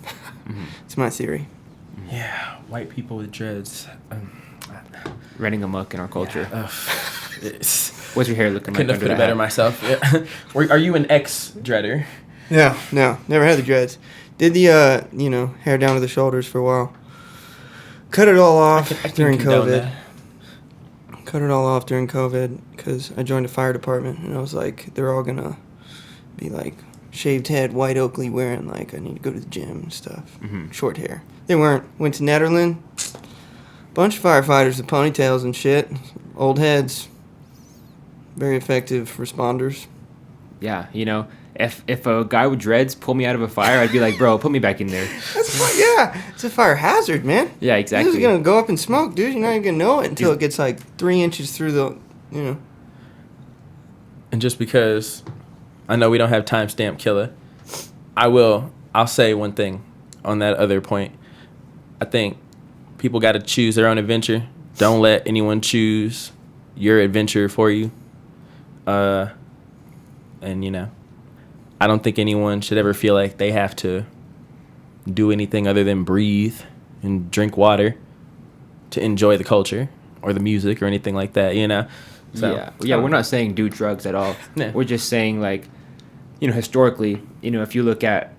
Speaker 3: It's my theory.
Speaker 2: Yeah, white people with dreads.
Speaker 1: Running amok in our culture.
Speaker 2: Yeah,
Speaker 1: What's your hair looking like?
Speaker 2: couldn't have put it better myself. Yeah. Are you an ex-dreader?
Speaker 3: Yeah, no, never had the dreads. Did the, hair down to the shoulders for a while. Cut it all off during COVID. Cut it all off during COVID because I joined a fire department and I was like, they're all gonna be like shaved head, white Oakley wearing like I need to go to the gym and stuff. Short hair. They weren't. Went to Netherland. Bunch of firefighters with ponytails and shit. Old heads. Very effective responders.
Speaker 1: Yeah, if a guy with dreads pulled me out of a fire, I'd be like, bro, put me back in there.
Speaker 3: It's a fire hazard, man.
Speaker 1: Yeah, exactly.
Speaker 3: This is gonna go up in smoke, dude. You're not even gonna know it until it gets like 3 inches through the,
Speaker 2: And just because I know we don't have timestamp killer, I'll say one thing on that other point. I think people got to choose their own adventure. Don't let anyone choose your adventure for you. And I don't think anyone should ever feel like they have to do anything other than breathe and drink water to enjoy the culture or the music or anything like that, So,
Speaker 1: yeah, we're not saying do drugs at all.
Speaker 2: Yeah.
Speaker 1: We're just saying historically, if you look at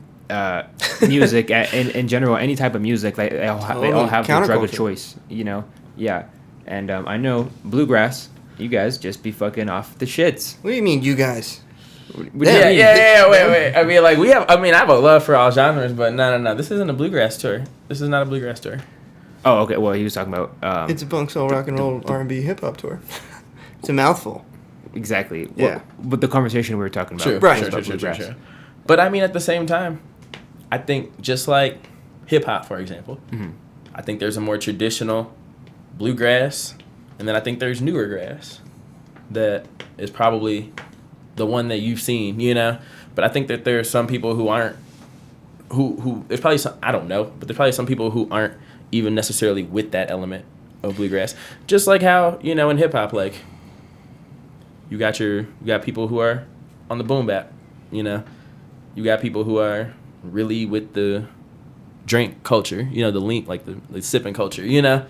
Speaker 1: music in general, any type of music, like they all have the drug of choice, Yeah, and I know bluegrass, you guys just be fucking off the shits.
Speaker 3: What do you mean, you guys?
Speaker 1: Wait.
Speaker 2: Wait. I have a love for all genres, but no. This isn't a bluegrass tour. This is not a bluegrass tour.
Speaker 1: Oh, okay. Well, he was talking about.
Speaker 3: It's a punk soul rock and roll R&B hip hop tour. It's a mouthful.
Speaker 1: Exactly.
Speaker 3: Yeah.
Speaker 1: But the conversation we were talking about.
Speaker 2: True.
Speaker 3: Right.
Speaker 1: was about bluegrass.
Speaker 2: True. But I mean, at the same time, I think just like hip hop, for example, I think there's a more traditional bluegrass, and then I think there's newer grass that is probably the one that you've seen, you know. But I think that there are some people who aren't, who there's probably some, I don't know, but there's probably some people who aren't even necessarily with that element of bluegrass. Just like how, you know, in hip hop, like you got people who are on the boom bap, you know. You got people who are really with the drink culture, you know, the link, like the sipping culture, you know.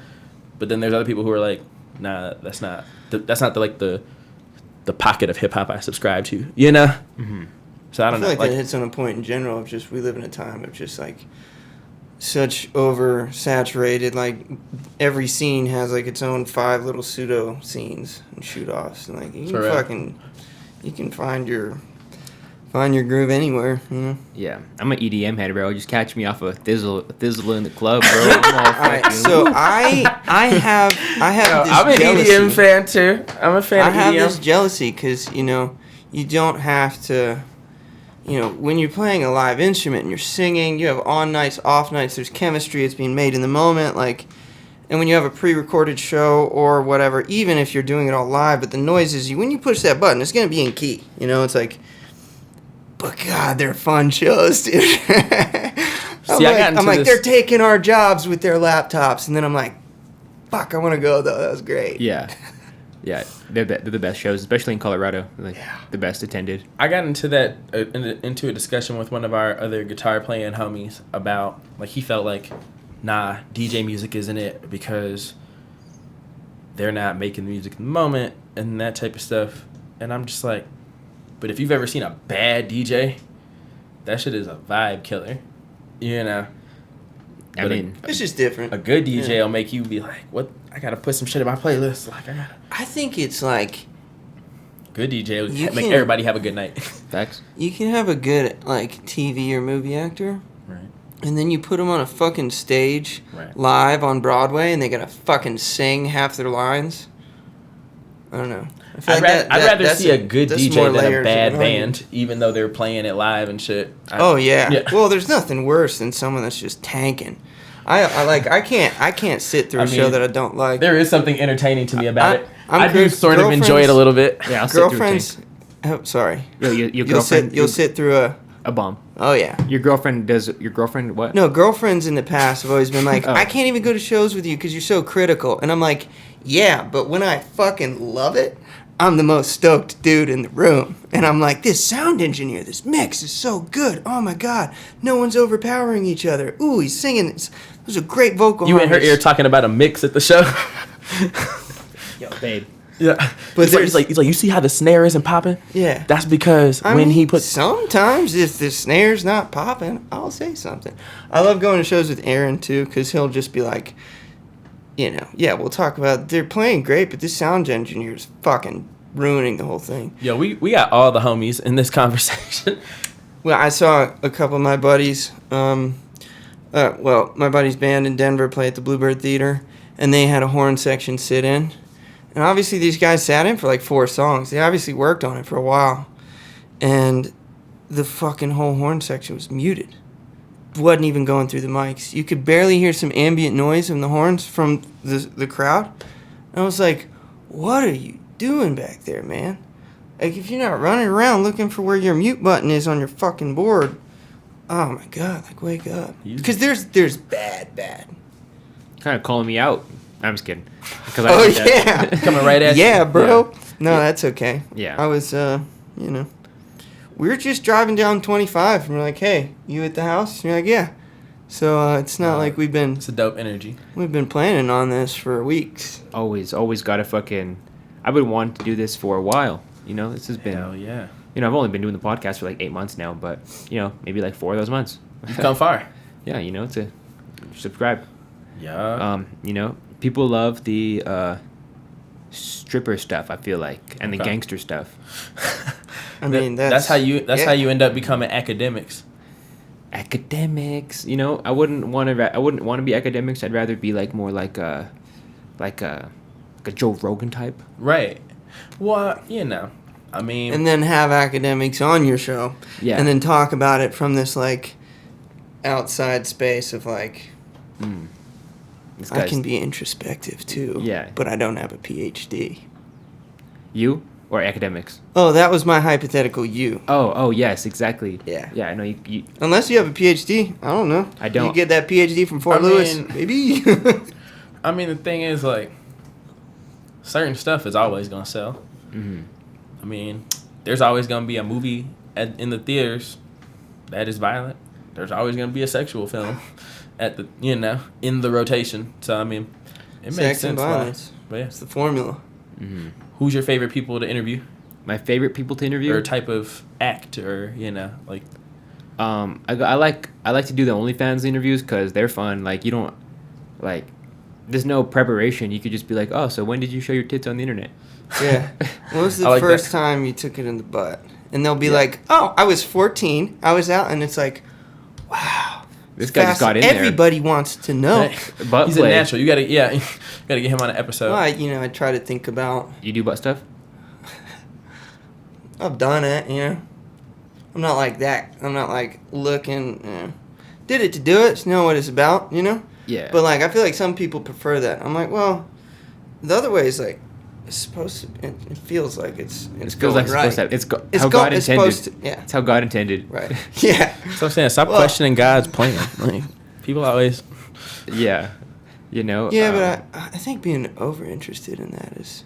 Speaker 2: But then there's other people who are like, nah, that's not the pocket of hip hop I subscribe to, you know. Mm-hmm. So I don't know.
Speaker 3: I feel like that hits on a point in general of just we live in a time of just like such oversaturated. Like every scene has like its own 5 little pseudo scenes and shoot offs, and like you can find your groove anywhere, you know.
Speaker 1: Yeah, I'm an EDM head, bro. Just catch me off a Thizzle in the club, bro. I'm
Speaker 3: Alright, so I have this
Speaker 2: I'm an
Speaker 3: jealousy.
Speaker 2: EDM fan too. I'm a fan of EDM.
Speaker 3: I have this jealousy because, you know, you don't have to, you know, when you're playing a live instrument and you're singing, you have on nights, off nights, there's chemistry, it's being made in the moment, like, and when you have a pre-recorded show or whatever, even if you're doing it all live, but the noise is, when you push that button, it's going to be in key, you know, it's like, but God, they're fun shows, dude. I'm like, they're taking our jobs with their laptops, and then I'm like, fuck, I want to go, though, that was great.
Speaker 1: Yeah. Yeah, they're the best shows, especially in Colorado. Like the best attended.
Speaker 2: I got into that into a discussion with one of our other guitar playing homies about like he felt like, nah, DJ music isn't it because they're not making the music in the moment and that type of stuff. And I'm just like, but if you've ever seen a bad DJ, that shit is a vibe killer, you know.
Speaker 1: I mean,
Speaker 3: it's just different.
Speaker 2: A good DJ will make you be like, what? I gotta put some shit in my playlist. Like
Speaker 3: I think it's like
Speaker 2: good DJ will make everybody have a good night.
Speaker 1: Facts.
Speaker 3: You can have a good like TV or movie actor,
Speaker 2: right?
Speaker 3: And then you put them on a fucking stage live on Broadway, and they gotta fucking sing half their lines. I don't know.
Speaker 2: I'd rather see a good DJ than a bad band, even though they're playing it live and shit.
Speaker 3: Yeah. Well, there's nothing worse than someone that's just tanking. I can't sit through a show that I don't like.
Speaker 2: There is something entertaining to me about it. I do sort of enjoy it a little bit.
Speaker 1: Yeah,
Speaker 3: girlfriends. Oh, sorry.
Speaker 1: Your girlfriend.
Speaker 3: You'll sit through
Speaker 1: a bomb.
Speaker 3: Oh yeah.
Speaker 1: Your girlfriend what?
Speaker 3: No, girlfriends in the past have always been like, I can't even go to shows with you because you're so critical, and I'm like, yeah, but when I fucking love it, I'm the most stoked dude in the room. And I'm like, this sound engineer, this mix is so good. Oh my God. No one's overpowering each other. Ooh, he's singing. Those are great vocal harmonies.
Speaker 2: You in her ear talking about a mix at the show?
Speaker 1: Yo, babe.
Speaker 2: Yeah. But he's like, you see how the snare isn't popping?
Speaker 3: Yeah.
Speaker 2: That's because he puts...
Speaker 3: Sometimes if the snare's not popping, I'll say something. I love going to shows with Aaron, too, because he'll just be like, you know, yeah, we'll talk about they're playing great, but this sound engineer is fucking ruining the whole thing.
Speaker 2: Yo, we got all the homies in this conversation.
Speaker 3: Well, I saw a couple of my buddies, my buddy's band in Denver play at the Bluebird Theater, and they had a horn section sit in. And obviously these guys sat in for like 4 songs. They obviously worked on it for a while. And the fucking whole horn section was muted. Wasn't even going through the mics. You could barely hear some ambient noise from the horns from the crowd. And I was like, what are you doing back there, man? Like, if you're not running around looking for where your mute button is on your fucking board, oh my God, like, wake up. Because there's bad.
Speaker 1: Kind of calling me out. I'm just kidding.
Speaker 3: Oh, yeah.
Speaker 2: Coming right at you.
Speaker 3: Yeah, bro. Yeah. No, that's okay.
Speaker 1: Yeah.
Speaker 3: I was, we were just driving down 25, and we're like, hey, you at the house? And you're like, yeah. So it's not like we've been...
Speaker 2: It's a dope energy.
Speaker 3: We've been planning on this for weeks.
Speaker 1: Always got to fucking... I've been wanting to do this for a while. You know, this has been...
Speaker 2: Hell yeah.
Speaker 1: You know, I've only been doing the podcast for like 8 months now, but, you know, maybe like 4 of those months.
Speaker 2: You've come far.
Speaker 1: Yeah, you know, to subscribe.
Speaker 2: Yeah.
Speaker 1: You know, people love the stripper stuff, I feel like, and the gangster stuff.
Speaker 3: I mean,
Speaker 2: that's how you end up becoming academics.
Speaker 1: Academics, you know, I wouldn't want to be academics. I'd rather be like more like a Joe Rogan type.
Speaker 2: Right. Well, you know, I mean,
Speaker 3: And then have academics on your show.
Speaker 1: Yeah.
Speaker 3: And then talk about it from this, like, outside space of, like,
Speaker 1: This
Speaker 3: I
Speaker 1: guy's-
Speaker 3: can be introspective, too.
Speaker 1: Yeah.
Speaker 3: But I don't have a PhD.
Speaker 1: You or academics?
Speaker 3: Oh, that was my hypothetical you.
Speaker 1: Oh, yes, exactly.
Speaker 3: Yeah.
Speaker 1: Yeah, I know you
Speaker 3: Unless you have a PhD. I don't know.
Speaker 1: I don't.
Speaker 3: You get that PhD from Fort
Speaker 2: I
Speaker 3: Lewis.
Speaker 2: mean-
Speaker 3: Maybe.
Speaker 2: I mean, the thing is, like, certain stuff is always gonna sell.
Speaker 1: Mhm.
Speaker 2: I mean, there's always gonna be a movie in the theaters that is violent. There's always gonna be a sexual film at the in the rotation. So I mean, it makes
Speaker 3: Sex
Speaker 2: sense.
Speaker 3: and violence.
Speaker 2: But yeah,
Speaker 3: It's the formula.
Speaker 2: who's your favorite people to interview
Speaker 1: My favorite people to interview?
Speaker 2: or type of act or like?
Speaker 1: I like to do the OnlyFans interviews because they're fun. Like you don't like, there's no preparation. You could just be like, oh, so when did you show your tits on the internet?
Speaker 3: Yeah. When was the
Speaker 2: I like
Speaker 3: first
Speaker 2: that.
Speaker 3: time you took it in the butt? And they'll be like, oh, I was 14. I was out. And it's like, wow.
Speaker 1: This guy just got in there.
Speaker 3: Everybody wants to know.
Speaker 1: Butt
Speaker 2: He's
Speaker 1: play.
Speaker 2: a natural. You gotta get him on an episode.
Speaker 3: Well, I try to think about,
Speaker 1: You do butt stuff?
Speaker 3: I've done it, I'm not like that. I'm not like looking, did it to do it, to know what it's about,
Speaker 1: Yeah.
Speaker 3: But like, I feel like some people prefer that. I'm like, well, the other way is like, it's supposed to, it feels like it's
Speaker 1: It feels
Speaker 3: going
Speaker 1: like it's
Speaker 3: right.
Speaker 1: supposed to.
Speaker 3: It's
Speaker 1: how
Speaker 3: go-
Speaker 1: God
Speaker 3: it's
Speaker 1: intended.
Speaker 3: supposed to- yeah.
Speaker 1: It's how God intended.
Speaker 3: Right. Yeah.
Speaker 2: So I'm saying, stop
Speaker 3: Well-
Speaker 2: questioning God's plan. Like, people always.
Speaker 1: Yeah.
Speaker 3: Yeah, but I think being over interested in that is,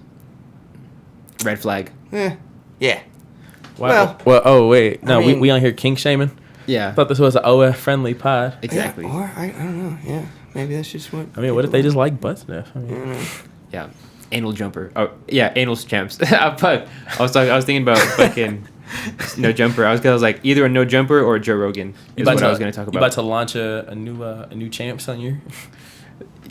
Speaker 1: red flag.
Speaker 3: yeah.
Speaker 2: Wow. Well, oh wait, no,
Speaker 3: I mean-
Speaker 2: we on here kink shaming.
Speaker 1: Yeah.
Speaker 2: I thought this was an OF friendly pod.
Speaker 1: Exactly.
Speaker 3: Yeah, or I don't know. Yeah, maybe that's just what.
Speaker 2: I mean, what if they just like butt stuff? I
Speaker 3: I
Speaker 2: mean,
Speaker 3: don't know.
Speaker 1: Yeah. Anal jumper. Oh, yeah, anal champs. Fuck. I was thinking about fucking no jumper. I was like either a no jumper or a Joe Rogan is what I was going to talk
Speaker 2: You about
Speaker 1: about.
Speaker 2: to launch a new champs on your?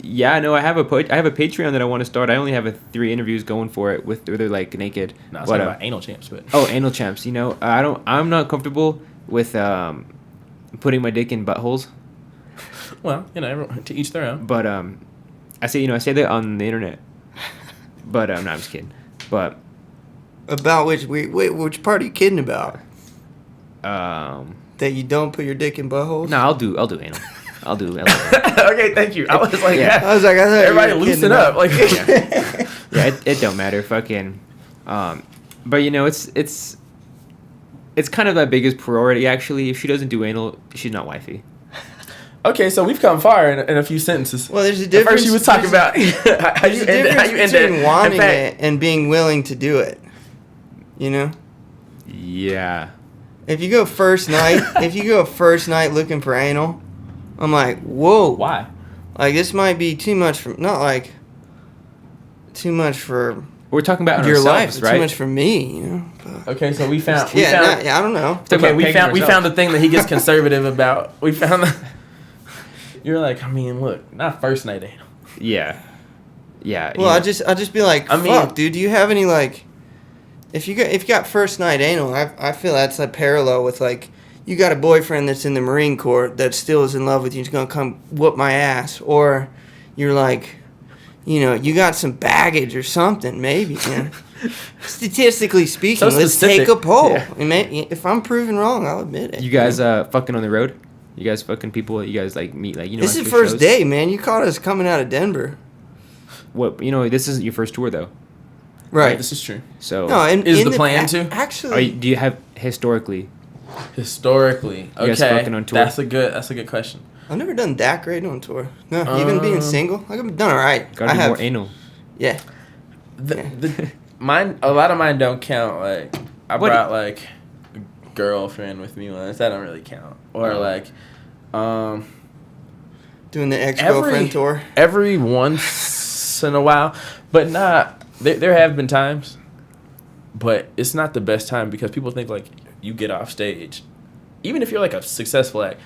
Speaker 1: Yeah, no, I have a Patreon that I want to start. I only have 3 interviews going for it with where they're like naked.
Speaker 2: No, it's
Speaker 1: But,
Speaker 2: not about anal champs, but
Speaker 1: Oh, anal champs. I'm not comfortable with putting my dick in buttholes.
Speaker 2: well, everyone, to each their own.
Speaker 1: But I say that on the internet. But no, I'm just kidding. But
Speaker 3: About which part are you kidding about?
Speaker 1: um,
Speaker 3: That you don't put your dick in buttholes?
Speaker 1: no, I'll do anal. I'll do anal.
Speaker 2: Okay, thank you. I was like,
Speaker 1: Yeah.
Speaker 3: I was like, I thought
Speaker 2: everybody
Speaker 3: you were
Speaker 2: loosen
Speaker 3: kidding
Speaker 2: up.
Speaker 3: about-
Speaker 2: Like,
Speaker 1: Yeah, it don't matter. Fucking, but it's kind of my biggest priority actually. If she doesn't do anal, she's not wifey.
Speaker 2: okay, so we've come far in a few sentences.
Speaker 3: Well, there's a
Speaker 2: At
Speaker 3: difference.
Speaker 2: first, she was talking about how
Speaker 3: There's
Speaker 2: you
Speaker 3: a
Speaker 2: end
Speaker 3: difference
Speaker 2: it.
Speaker 3: between wanting
Speaker 2: In fact,
Speaker 3: it and being willing to do it.
Speaker 1: Yeah.
Speaker 3: If you go first night looking for anal, I'm like, whoa.
Speaker 2: why?
Speaker 3: Like, this might be too much for, not like, too much for
Speaker 1: We're talking about
Speaker 3: your life,
Speaker 1: ourselves,
Speaker 3: but
Speaker 1: right?
Speaker 3: too much for me, But,
Speaker 2: Okay, so we found.
Speaker 3: I don't know.
Speaker 1: Talking
Speaker 2: Okay,
Speaker 1: about
Speaker 2: we
Speaker 1: pegging
Speaker 2: found
Speaker 1: ourselves.
Speaker 2: the thing that he gets conservative about. We found the. You're like, I mean, look, not first night anal.
Speaker 1: Yeah. Yeah.
Speaker 3: Well,
Speaker 1: yeah.
Speaker 3: I'll just be like,
Speaker 2: I mean-
Speaker 3: fuck, dude, do you have any, like, if you got first night anal, I feel that's a parallel with, like, you got a boyfriend that's in the Marine Corps that still is in love with you, he's gonna come whoop my ass, or you're like, you got some baggage or something, maybe, Statistically speaking,
Speaker 2: So
Speaker 3: let's
Speaker 2: specific.
Speaker 3: take a poll.
Speaker 1: Yeah.
Speaker 3: If I'm proven wrong, I'll admit it.
Speaker 1: You guys fucking on the road? You guys fucking people? You guys like meet like
Speaker 3: This is
Speaker 1: after
Speaker 3: first
Speaker 1: shows?
Speaker 3: day, man. You caught us coming out of Denver.
Speaker 1: What this isn't your first tour though.
Speaker 3: Right.
Speaker 2: This is true.
Speaker 1: So
Speaker 3: No, and
Speaker 2: Is
Speaker 3: in
Speaker 2: the plan to?
Speaker 3: Actually,
Speaker 1: do you have historically?
Speaker 2: Historically,
Speaker 1: You guys
Speaker 2: okay,
Speaker 1: fucking on tour?
Speaker 2: that's a good question.
Speaker 3: I've never done that great on tour. No, even being single, I've done all right.
Speaker 1: Gotta
Speaker 3: I
Speaker 1: do
Speaker 3: have,
Speaker 1: more anal.
Speaker 3: yeah.
Speaker 2: A lot of mine don't count. Like I
Speaker 1: What-
Speaker 2: brought like a girlfriend with me once. That don't really count. Or like,
Speaker 3: Doing the ex-girlfriend tour.
Speaker 2: every once in a while, but not. There have been times, but it's not the best time because people think like you get off stage, even if you're like a successful act,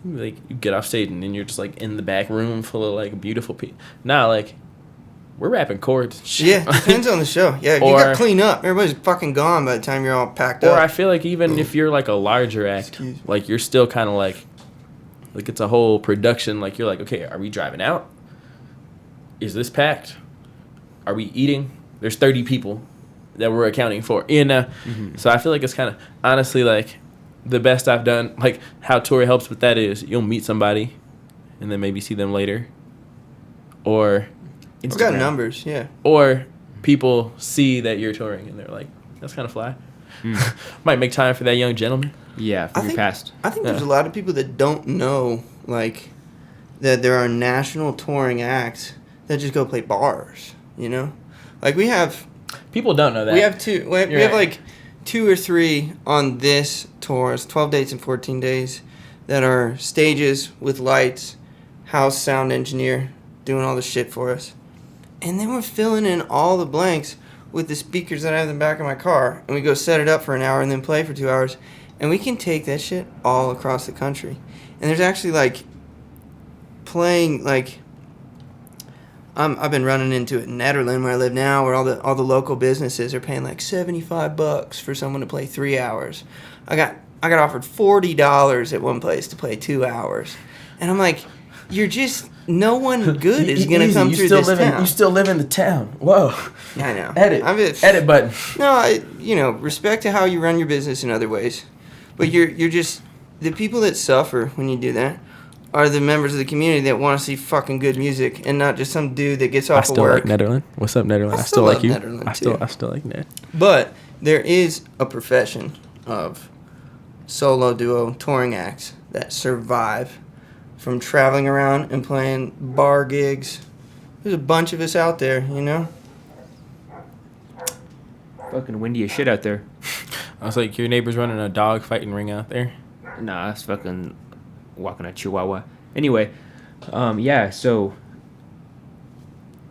Speaker 2: like you get off stage and then you're just like in the back room full of like beautiful people. Nah, like we're rapping chords. and shit.
Speaker 3: Yeah, depends on the show. Yeah, you
Speaker 2: Or-
Speaker 3: got to clean up. Everybody's fucking gone by the time you're all packed
Speaker 2: Or I
Speaker 3: up.
Speaker 2: feel like even if you're like a larger act,
Speaker 3: Excuse me.
Speaker 2: like you're still kind of like it's a whole production. Like you're like, okay, are we driving out? Is this packed? Are we eating? There's 30 people. that we're accounting for, you know? So I feel like it's kind of, honestly, like, the best I've done, like, how tour helps with that is you'll meet somebody and then maybe see them later. Or
Speaker 3: I've got numbers, yeah.
Speaker 2: Or people see that you're touring and they're like, that's kind of fly. Might make time for that young gentleman.
Speaker 1: Yeah, from your past.
Speaker 3: I think there's a lot of people that don't know, like, that there are national touring acts that just go play bars, you know? Like, we have...
Speaker 2: People don't know that.
Speaker 3: We have two. We have like 2 or 3 on this tour. It's 12 dates and 14 days that are stages with lights, house sound engineer doing all the shit for us. And then we're filling in all the blanks with the speakers that I have in the back of my car. And we go set it up for an hour and then play for 2 hours. And we can take that shit all across the country. And there's actually, like, playing, like... I've been running into it in Netherlands where I live now, where all the local businesses are paying like $75 for someone to play 3 hours. I got offered $40 at one place to play 2 hours, and I'm like, you're just no one good is gonna come through this town.
Speaker 2: You still live in the town. Whoa.
Speaker 3: I know.
Speaker 2: Edit button.
Speaker 3: No, respect to how you run your business in other ways, but you're just the people that suffer when you do that. Are the members of the community that want to see fucking good music and not just some dude that gets off of work.
Speaker 2: I still like Netherlands. What's up, Netherlands?
Speaker 3: I still
Speaker 2: like you.
Speaker 3: Netherlands
Speaker 2: I still like Ned.
Speaker 3: But there is a profession of solo duo touring acts that survive from traveling around and playing bar gigs. There's a bunch of us out there, you know?
Speaker 1: Fucking windy as shit out there.
Speaker 2: I was like, your neighbor's running a dog fighting ring out there?
Speaker 1: Nah, it's fucking... walking a chihuahua. Anyway, yeah, so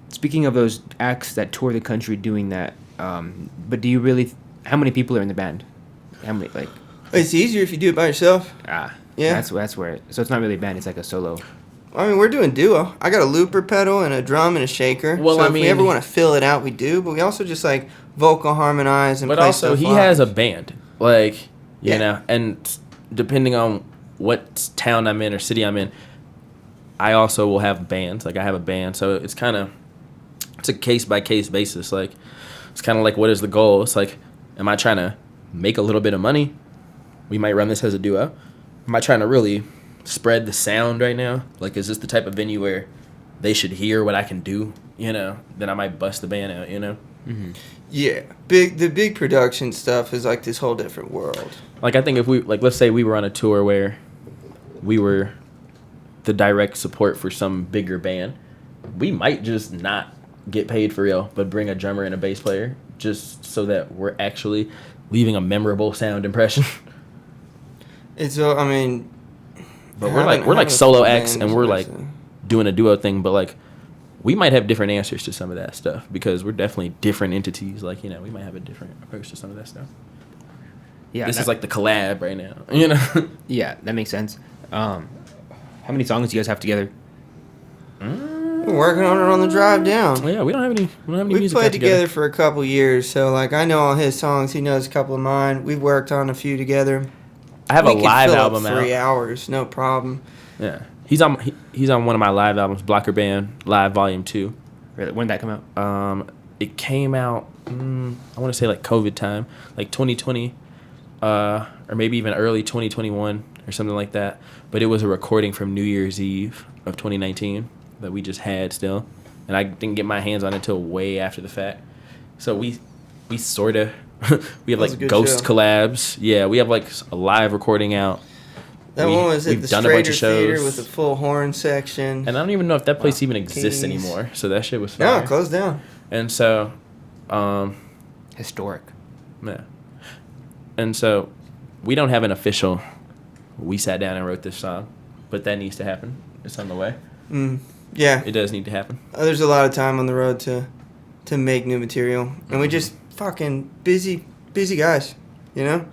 Speaker 1: speaking of those acts that tour the country doing that, but do you really, how many people are in the band? How many, like?
Speaker 3: It's easier if you do it by yourself.
Speaker 1: Yeah. That's where, so it's not really a band, it's like a solo.
Speaker 3: I mean, we're doing duo. I got a looper pedal and a drum and a shaker.
Speaker 2: Well,
Speaker 3: so if we ever want to fill it out, we do, but we also just like vocal harmonize and play stuff.
Speaker 2: But also, he has a band, like, you know, and depending on what town I'm in or city I'm in, I also will have bands. Like, I have a band, so it's a case-by-case basis. Like, it's kind of like, what is the goal? It's like, am I trying to make a little bit of money? We might run this as a duo. Am I trying to really spread the sound right now? Like, is this the type of venue where they should hear what I can do, you know? Then I might bust the band out, you know?
Speaker 1: Mm-hmm.
Speaker 3: Yeah. The big production stuff is like this whole different world.
Speaker 2: Like, I think if we, like, let's say we were on a tour where we were the direct support for some bigger band, we might just not get paid for real, but bring a drummer and a bass player just so that we're actually leaving a memorable sound impression.
Speaker 3: It's, I mean...
Speaker 2: But we're like solo acts, and we're, like, doing a duo thing, but, like, we might have different answers to some of that stuff because we're definitely different entities. Like, you know, we might have a different approach to some of that stuff. Yeah, this is like the collab right now, you know?
Speaker 1: Yeah, that makes sense. How many songs do you guys have together?
Speaker 3: We're working on it on the drive down.
Speaker 2: Well, yeah, we don't have any music.
Speaker 3: We've played together for a couple years, so like I know all his songs, he knows a couple of mine. We've worked on a few together.
Speaker 2: I have a live album out.
Speaker 3: 3 hours, no problem.
Speaker 2: Yeah, he's on one of my live albums, Blocker Band Live Volume 2.
Speaker 1: Really? When did that come out?
Speaker 2: It came out. I want to say like COVID time, like 2020, or maybe even early 2021 or something like that. But it was a recording from New Year's Eve of 2019 that we just had still, and I didn't get my hands on it until way after the fact. So we sort of we have like ghost
Speaker 3: show.
Speaker 2: Collabs. Yeah, we have like a live recording out.
Speaker 3: That one was at the Strader Theater with a full horn section.
Speaker 2: And I don't even know if that place even exists anymore. So that shit was fire.
Speaker 3: No, it closed down.
Speaker 2: And so,
Speaker 1: historic.
Speaker 2: Yeah. And so, we don't have an official. We sat down and wrote this song, but that needs to happen. It's on the way.
Speaker 3: Yeah,
Speaker 2: it does need to happen.
Speaker 3: There's a lot of time on the road to make new material, and we just fucking busy guys, you know.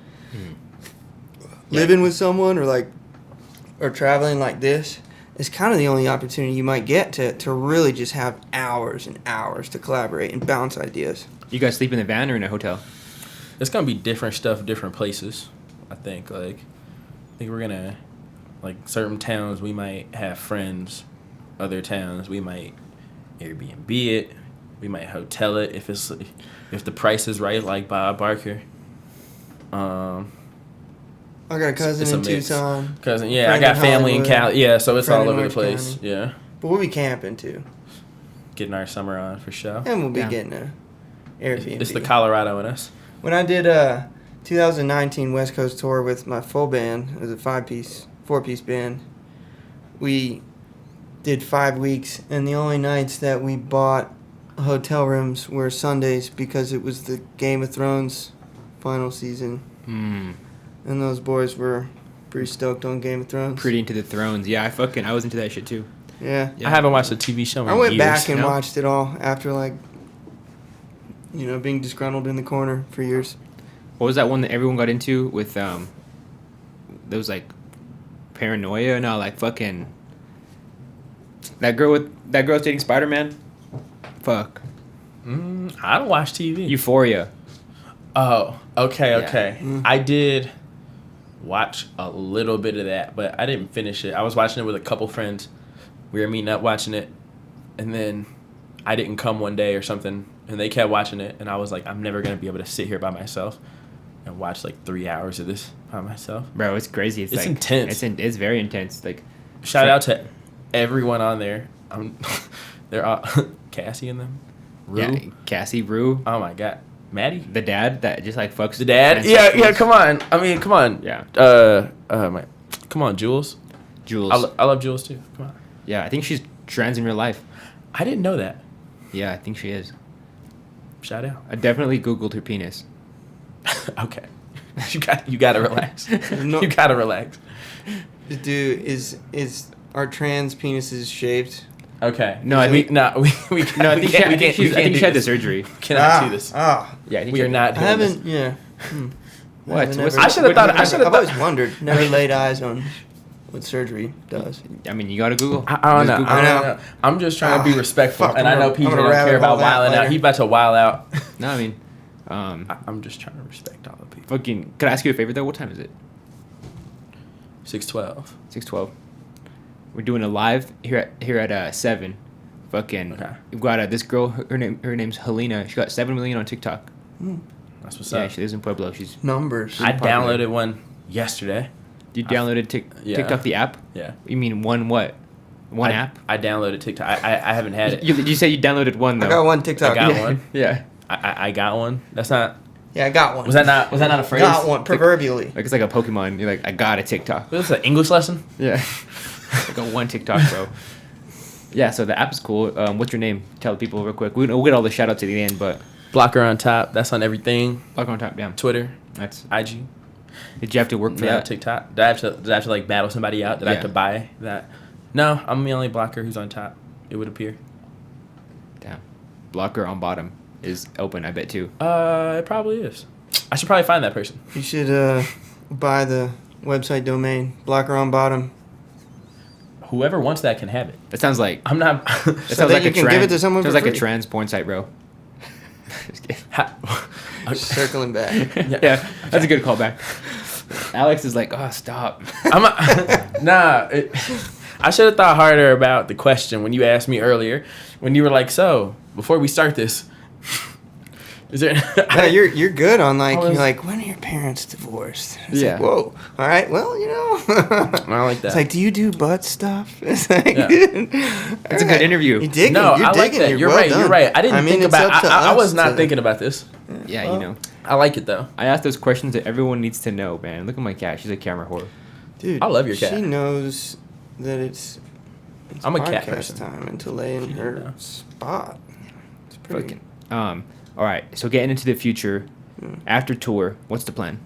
Speaker 3: Living with someone or traveling like this is kind of the only opportunity you might get to really just have hours and hours to collaborate and bounce ideas.
Speaker 1: You guys sleep in the van or in a hotel?
Speaker 2: It's gonna be different stuff, different places. I think we're gonna, like, certain towns we might have friends, other towns we might Airbnb it, We might hotel it if the price is right, like Bob Barker.
Speaker 3: I got a cousin
Speaker 2: it's a
Speaker 3: in
Speaker 2: mix.
Speaker 3: Tucson.
Speaker 2: Cousin, yeah, I
Speaker 3: friend
Speaker 2: got
Speaker 3: in
Speaker 2: family in
Speaker 3: Hollywood,
Speaker 2: Cali. Yeah, so it's
Speaker 3: friend
Speaker 2: all
Speaker 3: in
Speaker 2: over the
Speaker 3: North
Speaker 2: place.
Speaker 3: County.
Speaker 2: Yeah,
Speaker 3: But we'll be camping too,
Speaker 2: getting our summer on for sure.
Speaker 3: and we'll be
Speaker 1: Yeah.
Speaker 3: getting a Airbnb.
Speaker 2: It's the Colorado in us.
Speaker 3: When I did 2019 West Coast tour with my full band, it was a 4-piece band. We did 5 weeks, and the only nights that we bought hotel rooms were Sundays because it was the Game of Thrones final season, and those boys were pretty stoked on Game of Thrones.
Speaker 1: Pretty into the Thrones. Yeah, I was into that shit too.
Speaker 3: Yeah.
Speaker 1: Yeah.
Speaker 2: I haven't watched a TV show in
Speaker 3: I went
Speaker 2: years.
Speaker 3: back and
Speaker 1: No?
Speaker 3: watched it all after, like, being disgruntled in the corner for years.
Speaker 1: What was that one that everyone got into with there was like paranoia? No, like fucking that girl's dating Spider-Man. Fuck.
Speaker 2: I don't watch TV.
Speaker 1: Euphoria.
Speaker 2: Oh, okay,
Speaker 1: Yeah.
Speaker 2: okay. I did watch a little bit of that, but I didn't finish it. I was watching it with a couple friends. We were meeting up watching it, and then I didn't come one day or something, and they kept watching it, and I was like, I'm never going to be able to sit here by myself and watch like 3 hours of this by myself.
Speaker 1: Bro, it's crazy. It's
Speaker 2: It's
Speaker 1: like,
Speaker 2: intense.
Speaker 1: It's very intense. Like,
Speaker 2: Shout out to everyone on there. They're all Cassie and them. Rue.
Speaker 1: yeah, Cassie, Rue,
Speaker 2: Oh my god. Maddie?
Speaker 1: the dad that just like fucks
Speaker 2: The dad? Yeah, come on. I mean, come on.
Speaker 1: Yeah.
Speaker 2: Come on, Jules.
Speaker 1: Jules.
Speaker 2: I love Jules too. Come on.
Speaker 1: Yeah, I think she's trans in real life.
Speaker 2: I didn't know that.
Speaker 1: Yeah, I think she is.
Speaker 2: Shout out.
Speaker 1: I definitely Googled her penis.
Speaker 2: Okay. You gotta relax.
Speaker 3: No.
Speaker 2: You gotta relax.
Speaker 3: Is our trans penises shaped?
Speaker 2: Okay.
Speaker 1: No, I think
Speaker 2: no, we
Speaker 1: no, I think
Speaker 2: can't,
Speaker 1: she
Speaker 2: we can't do
Speaker 1: had the
Speaker 2: this.
Speaker 1: surgery.
Speaker 2: Cannot do this.
Speaker 3: Ah.
Speaker 1: Yeah, I think
Speaker 2: We
Speaker 1: she
Speaker 2: are
Speaker 1: had-
Speaker 2: not
Speaker 3: I
Speaker 2: doing this.
Speaker 3: haven't, yeah.
Speaker 1: What?
Speaker 3: I've
Speaker 1: What's-
Speaker 3: never-
Speaker 2: I should've thought- I should've
Speaker 3: I've
Speaker 2: thought-
Speaker 3: always wondered. Never laid eyes on what surgery does.
Speaker 1: I mean, you gotta Google.
Speaker 2: I don't
Speaker 1: Just
Speaker 2: know.
Speaker 1: Google
Speaker 2: I
Speaker 1: it.
Speaker 2: don't know. I'm just trying to be respectful,
Speaker 3: fuck,
Speaker 2: and I
Speaker 3: I'm
Speaker 2: know
Speaker 3: gonna-
Speaker 2: PJ
Speaker 3: I'm gonna
Speaker 2: don't care
Speaker 3: rabbit
Speaker 2: about
Speaker 3: hole that
Speaker 2: wilding out.
Speaker 3: later.
Speaker 2: He about to wild out.
Speaker 1: No, I mean,
Speaker 2: I'm just trying to respect all the people.
Speaker 1: fucking. Could I ask you a favor though? What time is it?
Speaker 2: 6:12.
Speaker 1: 6:12. We're doing a live here at 7. Fucking.
Speaker 2: Okay.
Speaker 1: We've got this girl. Her name's Helena. She got 7 million on TikTok.
Speaker 2: That's what's
Speaker 1: Yeah,
Speaker 2: up.
Speaker 1: she lives in Pueblo. She's.
Speaker 3: Numbers.
Speaker 2: I
Speaker 1: popular.
Speaker 2: downloaded one yesterday.
Speaker 1: You downloaded
Speaker 2: yeah.
Speaker 1: TikTok the app?
Speaker 2: Yeah.
Speaker 1: You mean one what? One
Speaker 2: I-
Speaker 1: app?
Speaker 2: I downloaded TikTok. I haven't had it.
Speaker 1: You say you downloaded one though.
Speaker 3: I got one TikTok.
Speaker 2: I got
Speaker 3: yeah.
Speaker 2: one.
Speaker 1: Yeah.
Speaker 2: I got one. That's not.
Speaker 3: Yeah, I got one.
Speaker 2: Was that not a phrase?
Speaker 3: Got one, proverbially.
Speaker 1: Like it's like a Pokemon. You're like, I got a TikTok.
Speaker 2: Was this an English lesson?
Speaker 1: Yeah. I got one TikTok, bro. Yeah, so the app is cool. What's your name? Tell people real quick. We'll get all the shout outs at the end, but
Speaker 2: Blocker on top. That's on everything.
Speaker 1: block on top, damn.
Speaker 2: Twitter,
Speaker 1: That's.
Speaker 2: IG.
Speaker 1: Did you have to work for
Speaker 2: Yeah,
Speaker 1: that?
Speaker 2: TikTok. Did I have to like battle somebody out? Did I have
Speaker 1: Yeah.
Speaker 2: to buy that? No, I'm the only blocker who's on top. It would appear.
Speaker 1: Damn. Blocker on bottom is open, I bet too.
Speaker 2: It probably is. I should probably find that person.
Speaker 3: You should buy the website domain. Blocker on bottom.
Speaker 2: Whoever wants that can have it.
Speaker 1: That sounds like.
Speaker 2: I'm not.
Speaker 1: That
Speaker 3: So
Speaker 1: sounds
Speaker 3: that
Speaker 1: like
Speaker 3: you
Speaker 1: a
Speaker 3: can
Speaker 1: trans.
Speaker 3: give it to someone
Speaker 1: Sounds
Speaker 3: for
Speaker 1: like a
Speaker 3: free.
Speaker 1: trans porn site, bro. Just kidding.
Speaker 3: Circling back.
Speaker 1: Yeah, that's a good callback. Alex is like, oh, stop.
Speaker 2: I should have thought harder about the question when you asked me earlier, when you were like, "So, before we start this, is there?"
Speaker 3: Yeah, you're good on like
Speaker 2: I was-
Speaker 3: you're like, when are your parents divorced? It's
Speaker 1: Yeah.
Speaker 3: like, whoa. All right. Well,
Speaker 2: I like that.
Speaker 3: It's like, do you do butt stuff? It's like,
Speaker 2: Yeah.
Speaker 1: It's a good interview.
Speaker 3: You digging?
Speaker 2: No,
Speaker 3: you're
Speaker 2: I like
Speaker 3: digging.
Speaker 2: that. You're
Speaker 3: well
Speaker 2: right.
Speaker 3: done.
Speaker 2: You're right. I didn't
Speaker 3: mean,
Speaker 2: think
Speaker 3: it's
Speaker 2: about.
Speaker 3: up to
Speaker 2: I was
Speaker 3: us
Speaker 2: not
Speaker 3: to-
Speaker 2: thinking about this.
Speaker 1: Yeah, you know.
Speaker 2: I like it though.
Speaker 1: I ask those questions that everyone needs to know, man. Look at my cat. She's a camera whore.
Speaker 3: Dude,
Speaker 2: I love your cat.
Speaker 3: She knows that it's
Speaker 2: I'm a cat
Speaker 3: podcast
Speaker 2: person.
Speaker 3: time until lay in her
Speaker 2: Yeah.
Speaker 3: spot. It's pretty.
Speaker 1: Fucking. All right. So getting into the future, after tour, what's the plan?